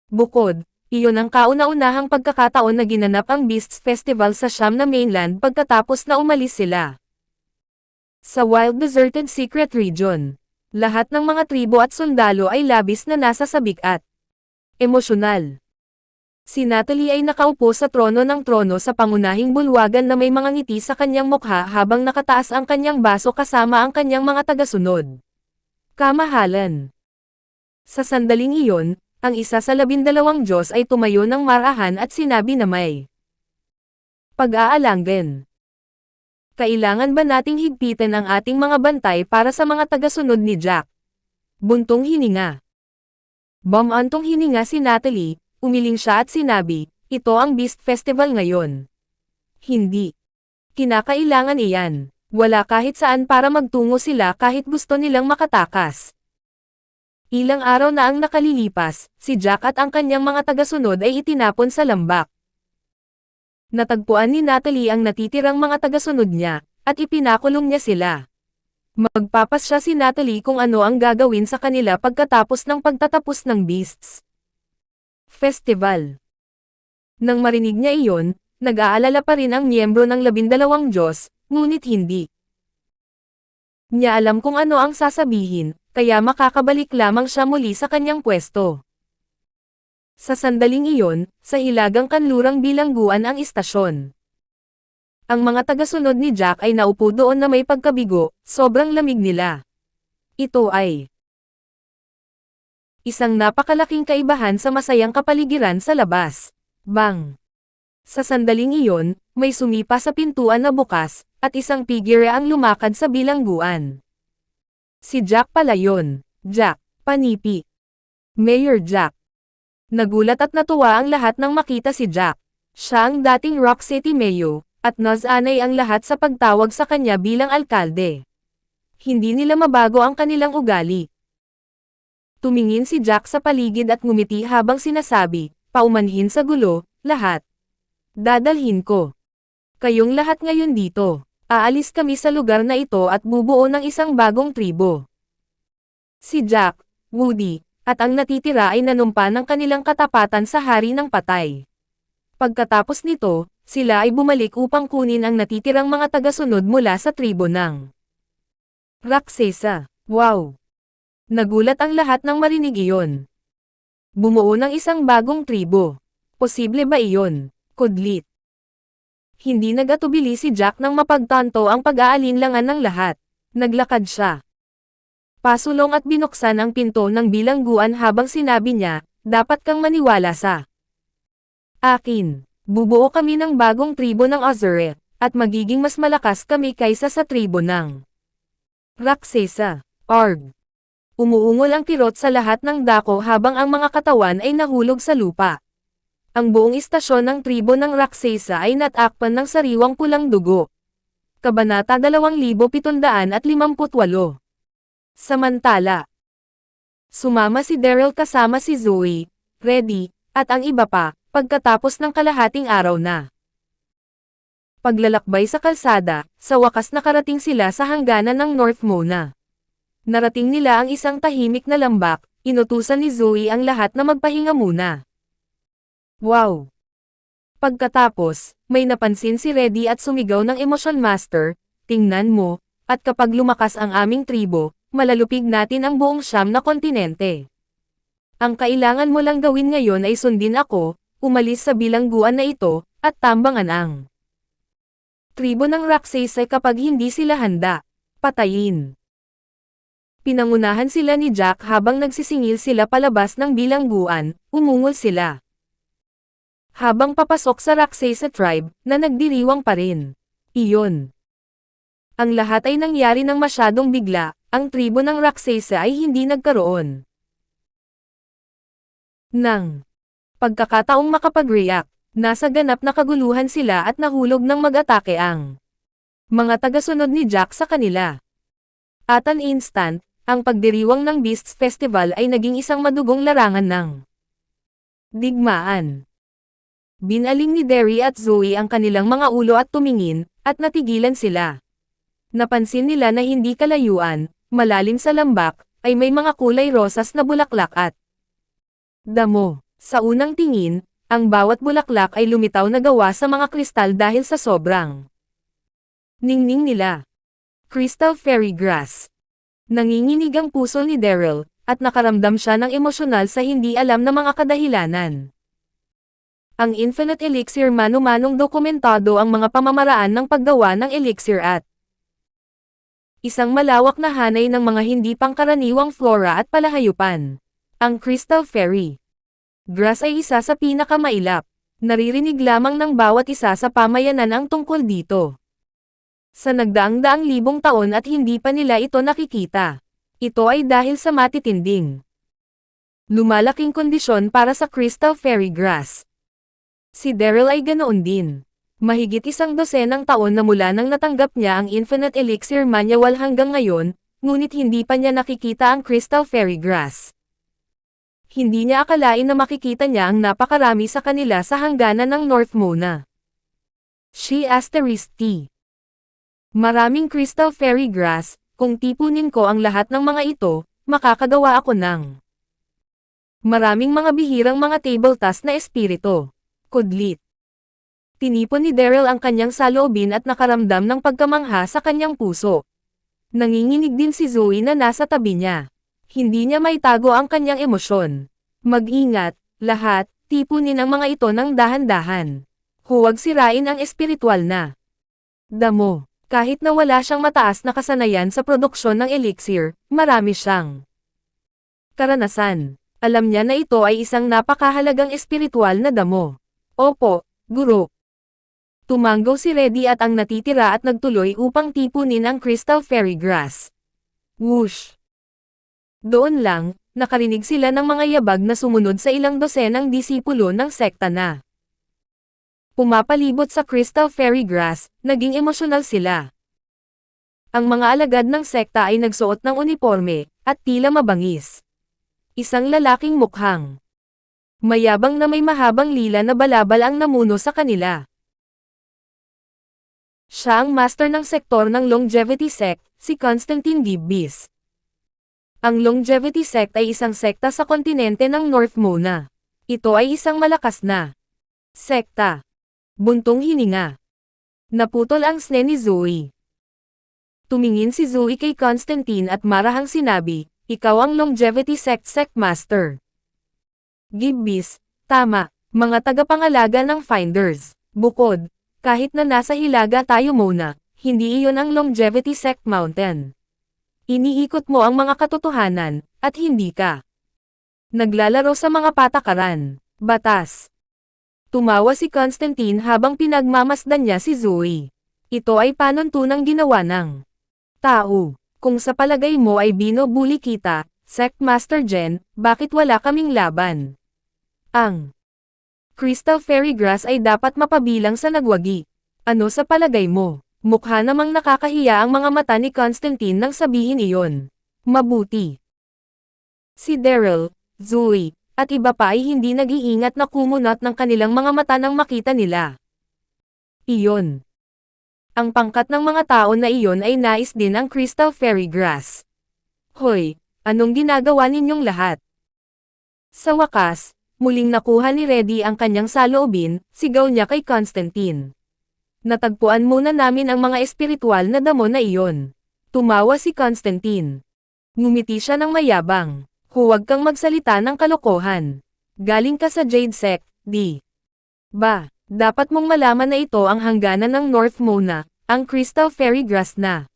Bukod, iyon ang kauna-unahang pagkakataon na ginanap ang Beasts Festival sa Siam na mainland pagkatapos na umalis sila sa wild deserted secret region. Lahat ng mga tribo at sundalo ay labis na nasa sabik at emosyonal. Si Natalie ay nakaupo sa trono ng trono sa pangunahing bulwagan na may mga ngiti sa kanyang mukha habang nakataas ang kanyang baso kasama ang kanyang mga tagasunod. Kamahalan. Sa sandaling iyon, ang isa sa 12 Diyos ay tumayo ng marahan at sinabi na may pag-aalanggan. Kailangan ba nating higpitan ang ating mga bantay para sa mga tagasunod ni Jack? Buntong hininga. Bumantong hininga si Natalie, umiling siya at sinabi, ito ang Beast Festival ngayon. Hindi. Kinakailangan iyan. Wala kahit saan para magtungo sila kahit gusto nilang makatakas. Ilang araw na ang nakalilipas, si Jack at ang kanyang mga tagasunod ay itinapon sa lambak. Natagpuan ni Natalie ang natitirang mga tagasunod niya, at ipinakulong niya sila. Magpapasya si Natalie kung ano ang gagawin sa kanila pagkatapos ng pagtatapos ng Beasts Festival. Nang marinig niya iyon, nag-aalala pa rin ang miyembro ng 12 Diyos, ngunit hindi niya alam kung ano ang sasabihin, kaya makakabalik lamang siya muli sa kanyang pwesto. Sa sandaling iyon, sa hilagang kanlurang bilangguan ang istasyon. Ang mga tagasunod ni Jack ay naupo doon na may pagkabigo, sobrang lamig nila. Ito ay isang napakalaking kaibahan sa masayang kapaligiran sa labas. Bang! Sa sandaling iyon, may sumipa sa pintuan na bukas, at isang figure ang lumakad sa bilangguan. Si Jack pala yun. Jack, panipi. Mayor Jack. Nagulat at natuwa ang lahat nang makita si Jack. Siya ang dating Rock City Mayor, at nasanay ang lahat sa pagtawag sa kanya bilang alkalde. Hindi nila mabago ang kanilang ugali. Tumingin si Jack sa paligid at ngumiti habang sinasabi, paumanhin sa gulo, lahat. Dadalhin ko kayong lahat ngayon dito. Aalis kami sa lugar na ito at bubuo ng isang bagong tribo. Si Jack, Woody, at ang natitira ay nanumpa ng kanilang katapatan sa hari ng patay. Pagkatapos nito, sila ay bumalik upang kunin ang natitirang mga tagasunod mula sa tribo ng Raksesa. Wow! Nagulat ang lahat nang marinig iyon. Bumuo ng isang bagong tribo. Posible ba iyon? Kudlit. Hindi nagatubili si Jack nang mapagtanto ang pag-aalinlangan ng lahat. Naglakad siya pasulong at binuksan ang pinto ng bilangguan habang sinabi niya, dapat kang maniwala sa akin. Bubuo kami ng bagong tribo ng Azure, at magiging mas malakas kami kaysa sa tribo ng Raksesa. Arg! Umuungol ang kirot sa lahat ng dako habang ang mga katawan ay nahulog sa lupa. Ang buong istasyon ng tribo ng Raksasa ay natakpan ng sariwang pulang dugo. Kabanata 2758. Samantala, sumama si Daryl kasama si Zoe, Reddy, at ang iba pa, pagkatapos ng kalahating araw na paglalakbay sa kalsada, sa wakas nakarating sila sa hangganan ng North Mona. Narating nila ang isang tahimik na lambak, inutusan ni Zoe ang lahat na magpahinga muna. Wow! Pagkatapos, may napansin si Reddy at sumigaw ng Emotion Master, tingnan mo, at kapag lumakas ang aming tribo, malalupig natin ang buong Siyam na kontinente. Ang kailangan mo lang gawin ngayon ay sundin ako, umalis sa bilangguan na ito, at tambangan ang tribo ng Raksasa kapag hindi sila handa. Patayin. Pinangunahan sila ni Jack habang nagsisingil sila palabas ng bilangguan, umungol sila. Habang papasok sa Raksasa tribe, na nagdiriwang pa rin. Iyon. Ang lahat ay nangyari ng masyadong bigla, ang tribo ng Raksasa ay hindi nagkaroon ng pagkakataong makapag-react. Nasa ganap na kaguluhan sila at nahulog ng mag-atake ang mga tagasunod ni Jack sa kanila. At an instant, ang pagdiriwang ng Beasts Festival ay naging isang madugong larangan ng digmaan. Binaling ni Derry at Zoe ang kanilang mga ulo at tumingin, at natigilan sila. Napansin nila na hindi kalayuan, malalim sa lambak, ay may mga kulay rosas na bulaklak at damo. Sa unang tingin, ang bawat bulaklak ay lumitaw na gawa sa mga kristal dahil sa sobrang ningning nila. Crystal Fairy Grass. Nanginginig ang puso ni Daryl, at nakaramdam siya ng emosyonal sa hindi alam na mga kadahilanan. Ang Infinite Elixir mano-manong dokumentado ang mga pamamaraan ng paggawa ng elixir at isang malawak na hanay ng mga hindi pangkaraniwang flora at palahayupan. Ang Crystal Fairy Grass ay isa sa pinakamailap. Naririnig lamang ng bawat isa sa pamayanan ang tungkol dito. Sa nagdaang-daang libong taon at hindi pa nila ito nakikita. Ito ay dahil sa matitinding lumalaking kondisyon para sa Crystal Fairy Grass. Si Daryl ay ganoon din. Mahigit 100 taon na mula nang natanggap niya ang Infinite Elixir Manual hanggang ngayon, ngunit hindi pa niya nakikita ang Crystal Fairy Grass. Hindi niya akalain na makikita niya ang napakarami sa kanila sa hangganan ng North Mona. She *T. Maraming Crystal Fairy Grass, kung tipunin ko ang lahat ng mga ito, makakagawa ako ng maraming mga bihirang mga table task na espirito. Kudlit. Tinipon ni Daryl ang kanyang saloobin at nakaramdam ng pagkamangha sa kanyang puso. Nanginginig din si Zoe na nasa tabi niya. Hindi niya maitago ang kanyang emosyon. Mag-ingat, lahat, tipunin ang mga ito ng dahan-dahan. Huwag sirain ang espiritual na damo. Kahit na wala siyang mataas na kasanayan sa produksyon ng elixir, marami siyang karanasan. Alam niya na ito ay isang napakahalagang espiritual na damo. Opo, guro. Tumanggo si Reddy at ang natitira at nagtuloy upang tipunin ang Crystal Fairy Grass. Whoosh! Doon lang, nakarinig sila ng mga yabag na sumunod sa ilang dosenang disipulo ng sekta na pumapalibot sa Crystal Fairy Grass, naging emosyonal sila. Ang mga alagad ng sekta ay nagsuot ng uniforme, at tila mabangis. Isang lalaking mukhang mayabang na may mahabang lila na balabal ang namuno sa kanila. Siya ang master ng sektor ng Longevity Sect, si Constantine Gibbis. Ang Longevity Sect ay isang sekta sa kontinente ng North Mona. Ito ay isang malakas na sekta. Buntong hininga. Naputol ang sne ni Zoe. Tumingin si Zoe kay Constantine at marahang sinabi, ikaw ang Longevity Sect Master. Gibbis, tama, mga tagapangalaga ng Finders. Bukod, kahit na nasa Hilaga tayo muna, hindi iyon ang Longevity Sect Mountain. Iniikot mo ang mga katotohanan, at hindi ka naglalaro sa mga patakaran. Batas. Tumawa si Constantine habang pinagmamasdan niya si Zoe. Ito ay panuntunang ginawa ng tao. Kung sa palagay mo ay binubuli kita, Sect Master Jen, bakit wala kaming laban? Ang Crystal Fairy Grass ay dapat mapabilang sa nagwagi. Ano sa palagay mo? Mukha namang nakakahiya ang mga mata ni Constantine nang sabihin iyon. Mabuti. Si Daryl, Zoe, at iba pa ay hindi nag-iingat na kumunot ng kanilang mga mata nang makita nila. Iyon. Ang pangkat ng mga tao na iyon ay nais din ang Crystal Fairy Grass. Hoy, anong ginagawa ninyong lahat? Sa wakas, muling nakuha ni Reddy ang kanyang saloobin, sigaw niya kay Constantine. Natagpuan muna namin ang mga espiritual na damo na iyon. Tumawa si Constantine. Ngumiti siya ng mayabang. Huwag kang magsalita ng kalokohan. Galing ka sa Jade Sect, di ba? Dapat mong malaman na ito ang hangganan ng North Mona, ang Crystal Fairy Grass na.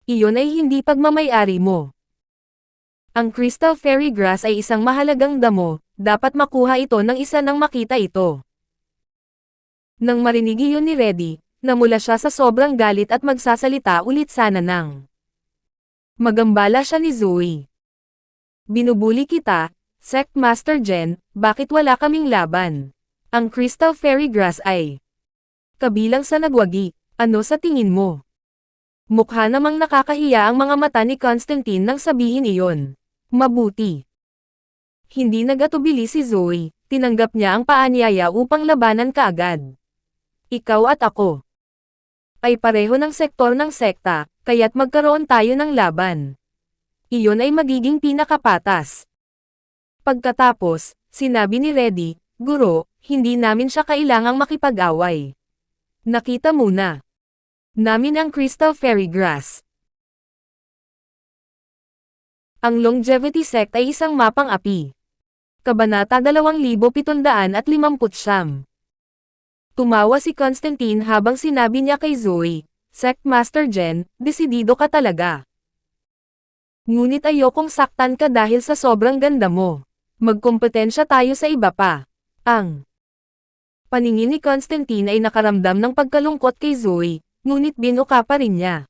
Iyon ay hindi pagmamay-ari mo. Ang Crystal Fairy Grass ay isang mahalagang damo, dapat makuha ito ng isa nang makita ito. Nang marinig iyon ni Reddy, namula siya sa sobrang galit at magsasalita ulit sana nang magambala siya ni Zoe. Binubuli kita, Sect Master Jen, bakit wala kaming laban? Ang Crystal Fairy Grass ay kabilang sa nagwagi, ano sa tingin mo? Mukha namang nakakahiya ang mga mata ni Constantine nang sabihin iyon. Mabuti. Hindi nagatubili si Zoe, tinanggap niya ang paanyaya upang labanan kaagad. Ikaw at ako ay pareho ng sektor ng sekta, kaya't magkaroon tayo ng laban. Iyon ay magiging pinakapatas. Pagkatapos, sinabi ni Reddy, Guro, hindi namin siya kailangang makipag-away. Nakita muna namin ang Crystal Fairy Grass. Ang Longevity Sect ay isang mapang api. Kabanata 2750. Tumawa si Constantine habang sinabi niya kay Zoe, Sect Master Jen, desidido ka talaga. Ngunit ayokong saktan ka dahil sa sobrang ganda mo. Magkompetensya tayo sa iba pa. Ang paningin ni Constantine ay nakaramdam ng pagkalungkot kay Zoe, ngunit binuka pa rin niya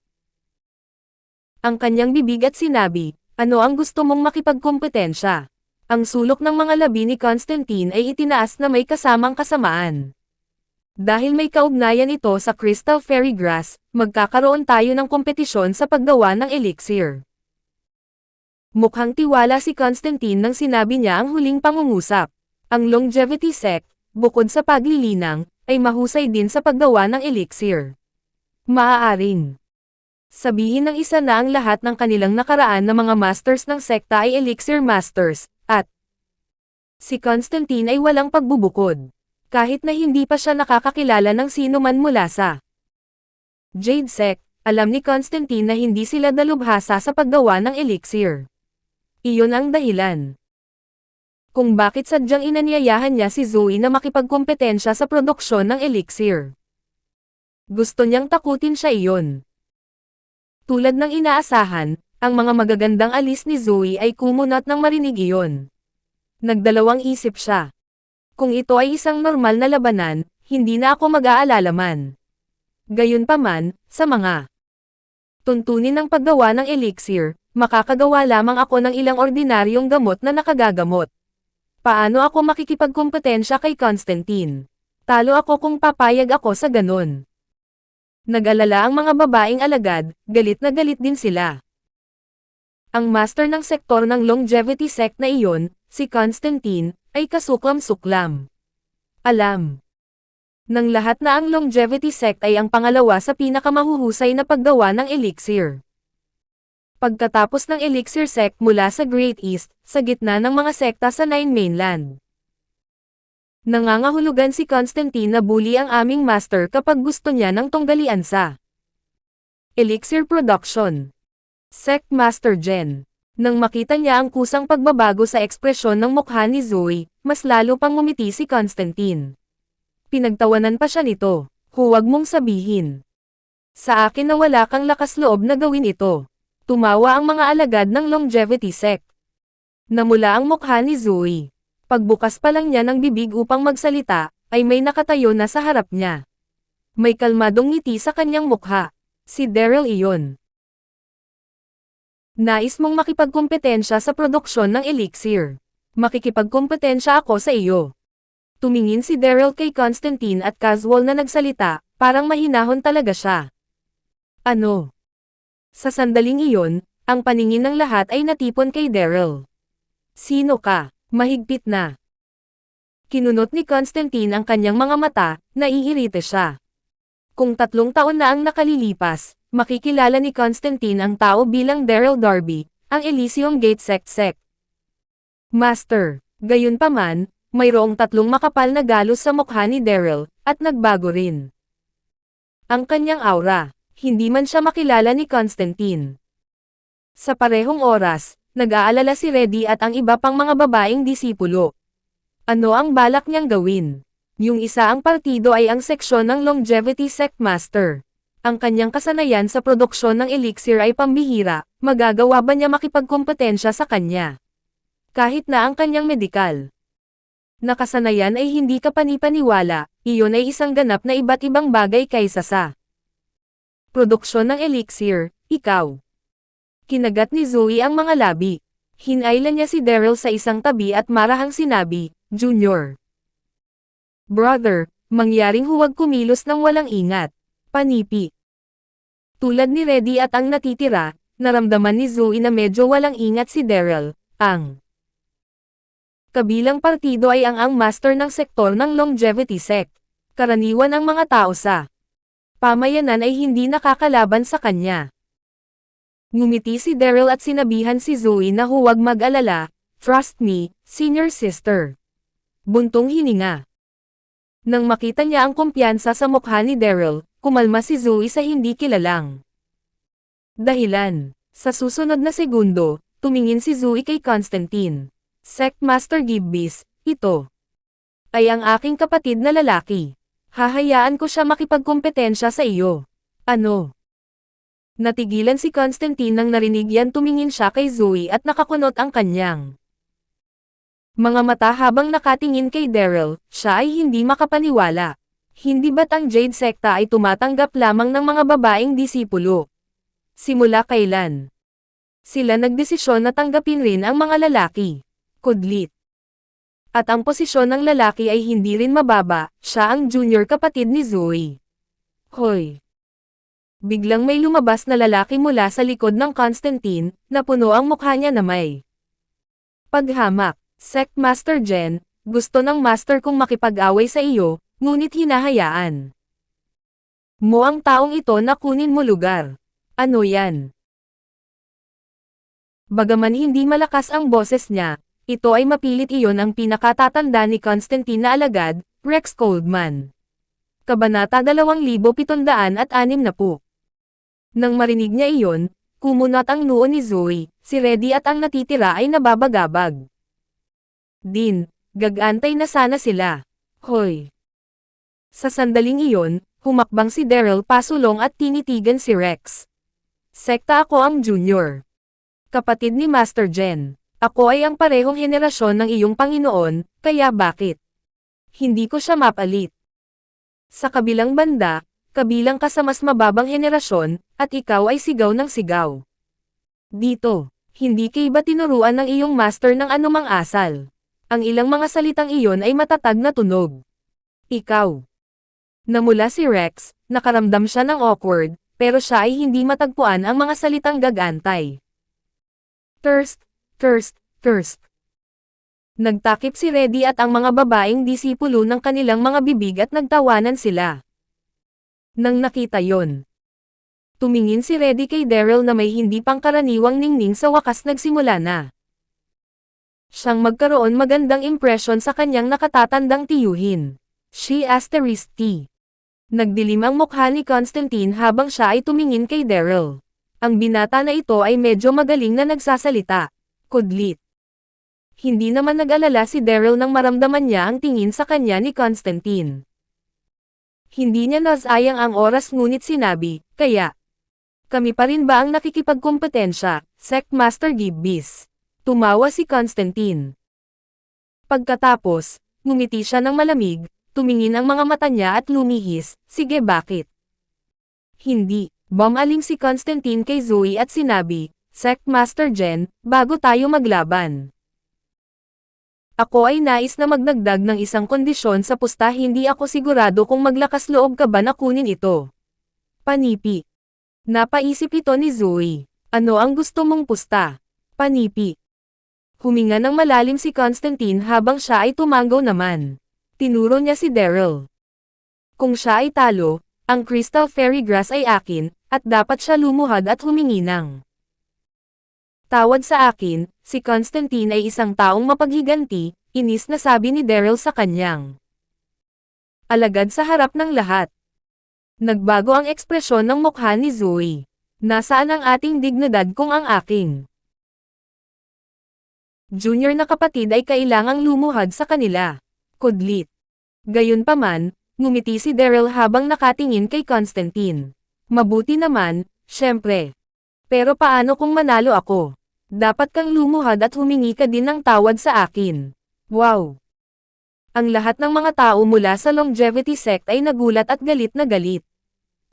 ang kanyang bibig at sinabi, ano ang gusto mong makipagkompetensya? Ang sulok ng mga labi ni Constantine ay itinaas na may kasamang kasamaan. Dahil may kaugnayan ito sa Crystal Fairy Grass, magkakaroon tayo ng kompetisyon sa paggawa ng elixir. Mukhang tiwala si Constantine nang sinabi niya ang huling pangungusap. Ang Longevity Sect, bukod sa paglilinang, ay mahusay din sa paggawa ng elixir. Maaaring sabihin ng isa na ang lahat ng kanilang nakaraan na mga masters ng sekta ay elixir masters, at si Constantine ay walang pagbubukod. Kahit na hindi pa siya nakakakilala ng sino man mula sa Jade Sect, alam ni Constantine na hindi sila dalubhasa sa paggawa ng elixir. Iyon ang dahilan kung bakit sadyang inanyayahan niya si Zoe na makipagkompetensya sa produksyon ng elixir. Gusto niyang takutin siya iyon. Tulad ng inaasahan, ang mga magagandang alis ni Zoe ay kumunot nang marinig iyon. Nagdalawang isip siya. Kung ito ay isang normal na labanan, hindi na ako mag-aalala man. Gayunpaman, sa mga tuntunin ng paggawa ng elixir, makakagawa lamang ako ng ilang ordinaryong gamot na nakagagamot. Paano ako makikipagkompetensya kay Constantine? Talo ako kung papayag ako sa ganon. Nag-alala ang mga babaeng alagad, galit na galit din sila. Ang master ng sektor ng Longevity Sect na iyon, si Constantine, ay kasuklam-suklam. Alam ng lahat na ang Longevity Sect ay ang pangalawa sa pinakamahuhusay na paggawa ng elixir. Pagkatapos ng Elixir Sect mula sa Great East, sa gitna ng mga sekta sa Nine Mainland. Nangangahulugan si Constantine na bully ang aming master kapag gusto niya ng tunggalian sa Elixir Production. Sect Master Jen. Nang makita niya ang kusang pagbabago sa ekspresyon ng mukha ni Zoe, mas lalo pang ngumiti si Constantine. Pinagtawanan pa siya nito. Huwag mong sabihin sa akin na wala kang lakas loob na gawin ito. Tumawa ang mga alagad ng Longevity Sect. Namula ang mukha ni Zoe. Pagbukas pa lang niya ng bibig upang magsalita, ay may nakatayo na sa harap niya. May kalmadong ngiti sa kanyang mukha. Si Daryl iyon. Nais mong makipagkompetensya sa produksyon ng elixir. Makikipagkompetensya ako sa iyo. Tumingin si Daryl kay Constantine at casual na nagsalita, parang mahinahon talaga siya. Ano? Sa sandaling iyon, ang paningin ng lahat ay natipon kay Daryl. Sino ka? Mahigpit na. Kinunot ni Constantine ang kanyang mga mata, naiirite siya. Kung 3 taon na ang nakalilipas, makikilala ni Constantine ang tao bilang Daryl Darby, ang Elysium Gate Sect. Master, gayunpaman, mayroong 3 makapal na galos sa mukha ni Daryl, at nagbago rin ang kanyang aura. Hindi man siya makilala ni Constantine. Sa parehong oras, nag-aalala si Reddy at ang iba pang mga babaeng disipulo. Ano ang balak niyang gawin? Yung isa ang partido ay ang seksyon ng Longevity Sect Master. Ang kanyang kasanayan sa produksyon ng elixir ay pambihira, magagawa ba niya makipagkompetensya sa kanya? Kahit na ang kanyang medikal na kasanayan ay hindi kapanipaniwala, iyon ay isang ganap na iba't ibang bagay kaysa sa produksyon ng elixir, ikaw. Kinagat ni Zoe ang mga labi. Hinailan niya si Daryl sa isang tabi at marahang sinabi, Junior. Brother, mangyaring huwag kumilos ng walang ingat. Panipi. Tulad ni Reddy at ang natitira, naramdaman ni Zoe na medyo walang ingat si Daryl, ang kabilang partido ay ang master ng sektor ng Longevity Sect. Karaniwan ang mga tao sa pamayanan ay hindi nakakalaban sa kanya. Ngumiti si Daryl at sinabihan si Zoe na huwag mag-alala, trust me, senior sister. Buntong hininga. Nang makita niya ang kumpiyansa sa mukha ni Daryl, kumalma si Zoe sa hindi kilalang dahilan. Sa susunod na segundo, tumingin si Zoe kay Constantine. Sect Master Gibbis, ito ay ang aking kapatid na lalaki. Hahayaan ko siya makipagkompetensya sa iyo. Ano? Natigilan si Constantine nang narinig yan, tumingin siya kay Zoe at nakakunot ang kanyang mga mata habang nakatingin kay Daryl, siya ay hindi makapaniwala. Hindi ba't ang Jade Secta ay tumatanggap lamang ng mga babaeng disipulo? Simula kailan sila nagdesisyon na tanggapin rin ang mga lalaki? Kudlit. At ang posisyon ng lalaki ay hindi rin mababa, siya ang junior kapatid ni Zoe. Hoy! Biglang may lumabas na lalaki mula sa likod ng Constantine, na puno ang mukha niya na may paghamak. Sect Master Jen, gusto ng master kong makipag-away sa iyo, ngunit hinahayaan mo ang taong ito na kunin mo lugar. Ano yan? Bagaman hindi malakas ang boses niya, ito ay mapilit, iyon ang pinakatatanda ni Constantine na alagad, Rex Coldman. Kabanata 2760. Nang marinig niya iyon, kumunat ang noo ni Zoe, si Reddy at ang natitira ay nababagabag. Din, gagantay na sana sila. Hoy! Sa sandaling iyon, humakbang si Daryl pasulong at tinitigan si Rex. Sekta, ako ang junior kapatid ni Master Jen. Ako ay ang parehong henerasyon ng iyong Panginoon, kaya bakit hindi ko siya mapalit? Sa kabilang banda, kabilang ka sa mas mababang henerasyon, at ikaw ay sigaw ng sigaw. Dito, hindi ka ba tinuruan ng iyong master ng anumang asal? Ang ilang mga salitang iyon ay matatag na tunog. Ikaw. Namula si Rex, nakaramdam siya ng awkward, pero siya ay hindi matagpuan ang mga salitang gagantay. Thirst. Nagtakip si Reddy at ang mga babaeng disipulo ng kanilang mga bibig at nagtawanan sila. Nang nakita yon, tumingin si Reddy kay Daryl na may hindi pangkaraniwang ningning, sa wakas nagsimula na siyang magkaroon magandang impresyon sa kanyang nakatatandang tiyuhin. She asterisk T. Nagdilim ang mukha ni Constantine habang siya ay tumingin kay Daryl. Ang binata na ito ay medyo magaling na nagsasalita. Kudlit. Hindi naman nag-alala si Daryl nang maramdaman niya ang tingin sa kanya ni Constantine. Hindi niya nasayang ang oras, ngunit sinabi, kaya kami pa rin ba ang nakikipagkompetensya, Sect Master Gibbis? Tumawa si Constantine. Pagkatapos, ngumiti siya ng malamig, tumingin ang mga mata niya at lumihis, sige, bakit hindi? Bumaling si Constantine kay Zoe at sinabi, Sect Master Jen, bago tayo maglaban, Ako ay nais na magdagdag ng isang kondisyon sa pusta, hindi ako sigurado kung maglakas loob ka ba na kunin ito. Panipi. Napaisip ito ni Zoe. Ano ang gusto mong pusta? Panipi. Huminga ng malalim si Constantine habang siya ay tumanggaw naman. Tinuro niya si Daryl. Kung siya ay talo, ang Crystal Fairy Grass ay akin, at dapat siya lumuhad at humingi ng tawad sa akin. Si Constantine ay isang taong mapaghiganti, inis na sabi ni Daryl sa kanyang alagad sa harap ng lahat. Nagbago ang ekspresyon ng mukha ni Zoe. Nasaan ang ating dignidad kung ang aking junior na kapatid ay kailangang lumuhad sa kanila? Kudlit. Gayunpaman, ngumiti si Daryl habang nakatingin kay Constantine. Mabuti naman, syempre. Pero paano kung manalo ako? Dapat kang lumuhad at humingi ka din ng tawad sa akin. Wow! Ang lahat ng mga tao mula sa Longevity Sect ay nagulat at galit na galit.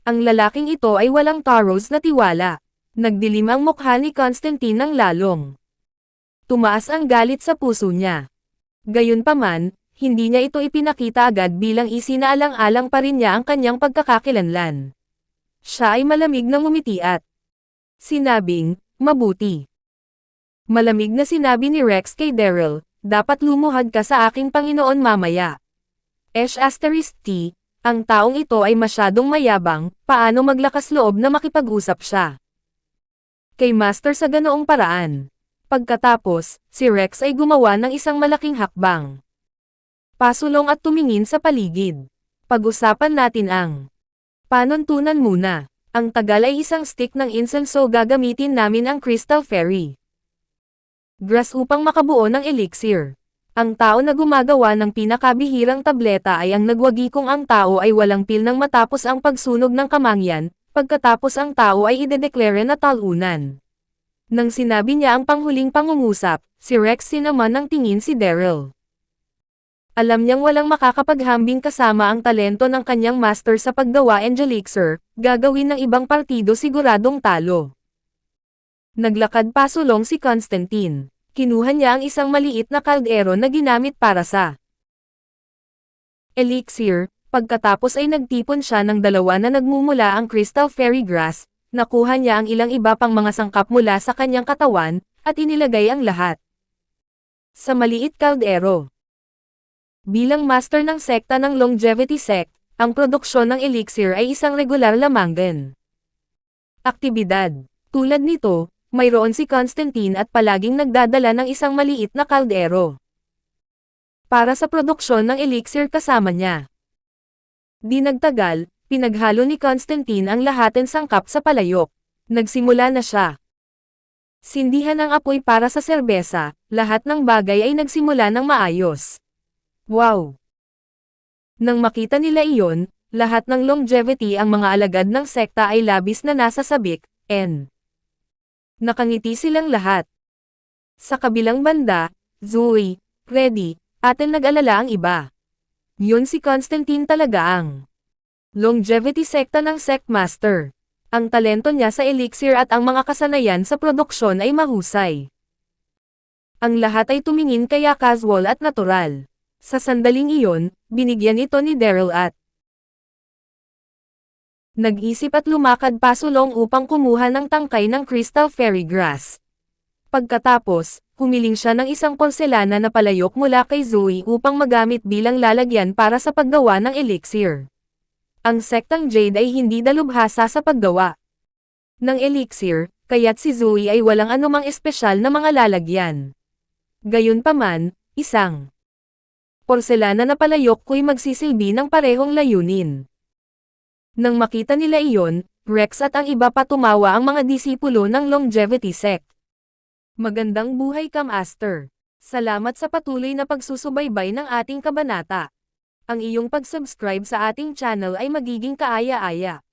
Ang lalaking ito ay walang taros na tiwala. Nagdilim ang mukha ni Constantine ng lalong. Tumaas ang galit sa puso niya. Gayunpaman, hindi niya ito ipinakita agad bilang isinaalang-alang pa rin niya ang kanyang pagkakakilanlan. Siya ay malamig na ngumiti at sinabing, mabuti. Malamig na sinabi ni Rex kay Daryl, dapat lumuhad ka sa aking Panginoon mamaya. *T, ang taong ito ay masyadong mayabang, paano maglakas loob na makipag-usap siya kay Master sa ganoong paraan. Pagkatapos, si Rex ay gumawa ng isang malaking hakbang. Pasulong at tumingin sa paligid. Pag-usapan natin ang panuntunan muna. Ang tagal ay isang stick ng incense, so gagamitin namin ang Crystal Fairy Grass upang makabuo ng elixir. Ang tao na gumagawa ng pinakabihirang tableta ay ang nagwagi kung ang tao ay walang pilnang matapos ang pagsunog ng kamangyan, pagkatapos ang tao ay idedeklare na talunan. Nang sinabi niya ang panghuling pangungusap, si Rex sinaman ng tingin si Daryl. Alam niyang walang makakapaghambing kasama ang talento ng kanyang master sa paggawa ng elixir, gagawin ng ibang partido siguradong talo. Naglakad pasulong si Constantine. Kinuha niya ang isang maliit na kaldero na ginamit para sa elixir, pagkatapos ay nagtipon siya ng dalawa na nagmumula ang Crystal Fairy Grass, nakuha niya ang ilang iba pang mga sangkap mula sa kanyang katawan, at inilagay ang lahat sa maliit kaldero. Bilang master ng sekta ng Longevity Sect, ang produksyon ng elixir ay isang regular lamanggan aktibidad. Tulad nito, mayroon si Constantine at palaging nagdadala ng isang maliit na kaldero para sa produksyon ng elixir kasama niya. Di nagtagal, pinaghalo ni Constantine ang lahating sangkap sa palayok. Nagsimula na siya sindihan ang apoy para sa serbesa, lahat ng bagay ay nagsimula ng maayos. Wow! Nang makita nila iyon, lahat ng longevity ang mga alagad ng sekta ay labis na nasasabik, nakangiti silang lahat. Sa kabilang banda, Zoe, Freddy, atin nag-alala ang iba. Yun si Constantine talaga ang longevity sekta ng Sect Master. Ang talento niya sa elixir at ang mga kasanayan sa produksyon ay mahusay. Ang lahat ay tumingin kaya casual at natural. Sa sandaling iyon, binigyan ito ni Daryl at nag-isip at lumakad pasulong upang kumuha ng tangkay ng Crystal Fairy Grass. Pagkatapos, humiling siya ng isang porselana na palayok mula kay Zoe upang magamit bilang lalagyan para sa paggawa ng elixir. Ang sektang Jade ay hindi dalubhasa sa paggawa ng elixir, kaya't si Zoe ay walang anumang espesyal na mga lalagyan. Gayunpaman, isang porselana na palayok ko'y magsisilbi ng parehong layunin. Nang makita nila iyon, Rex at ang iba pa tumawa ang mga disipulo ng Longevity Sect. Magandang buhay ka, Master. Salamat sa patuloy na pagsusubaybay ng ating kabanata. Ang iyong pag-subscribe sa ating channel ay magiging kaaya-aya.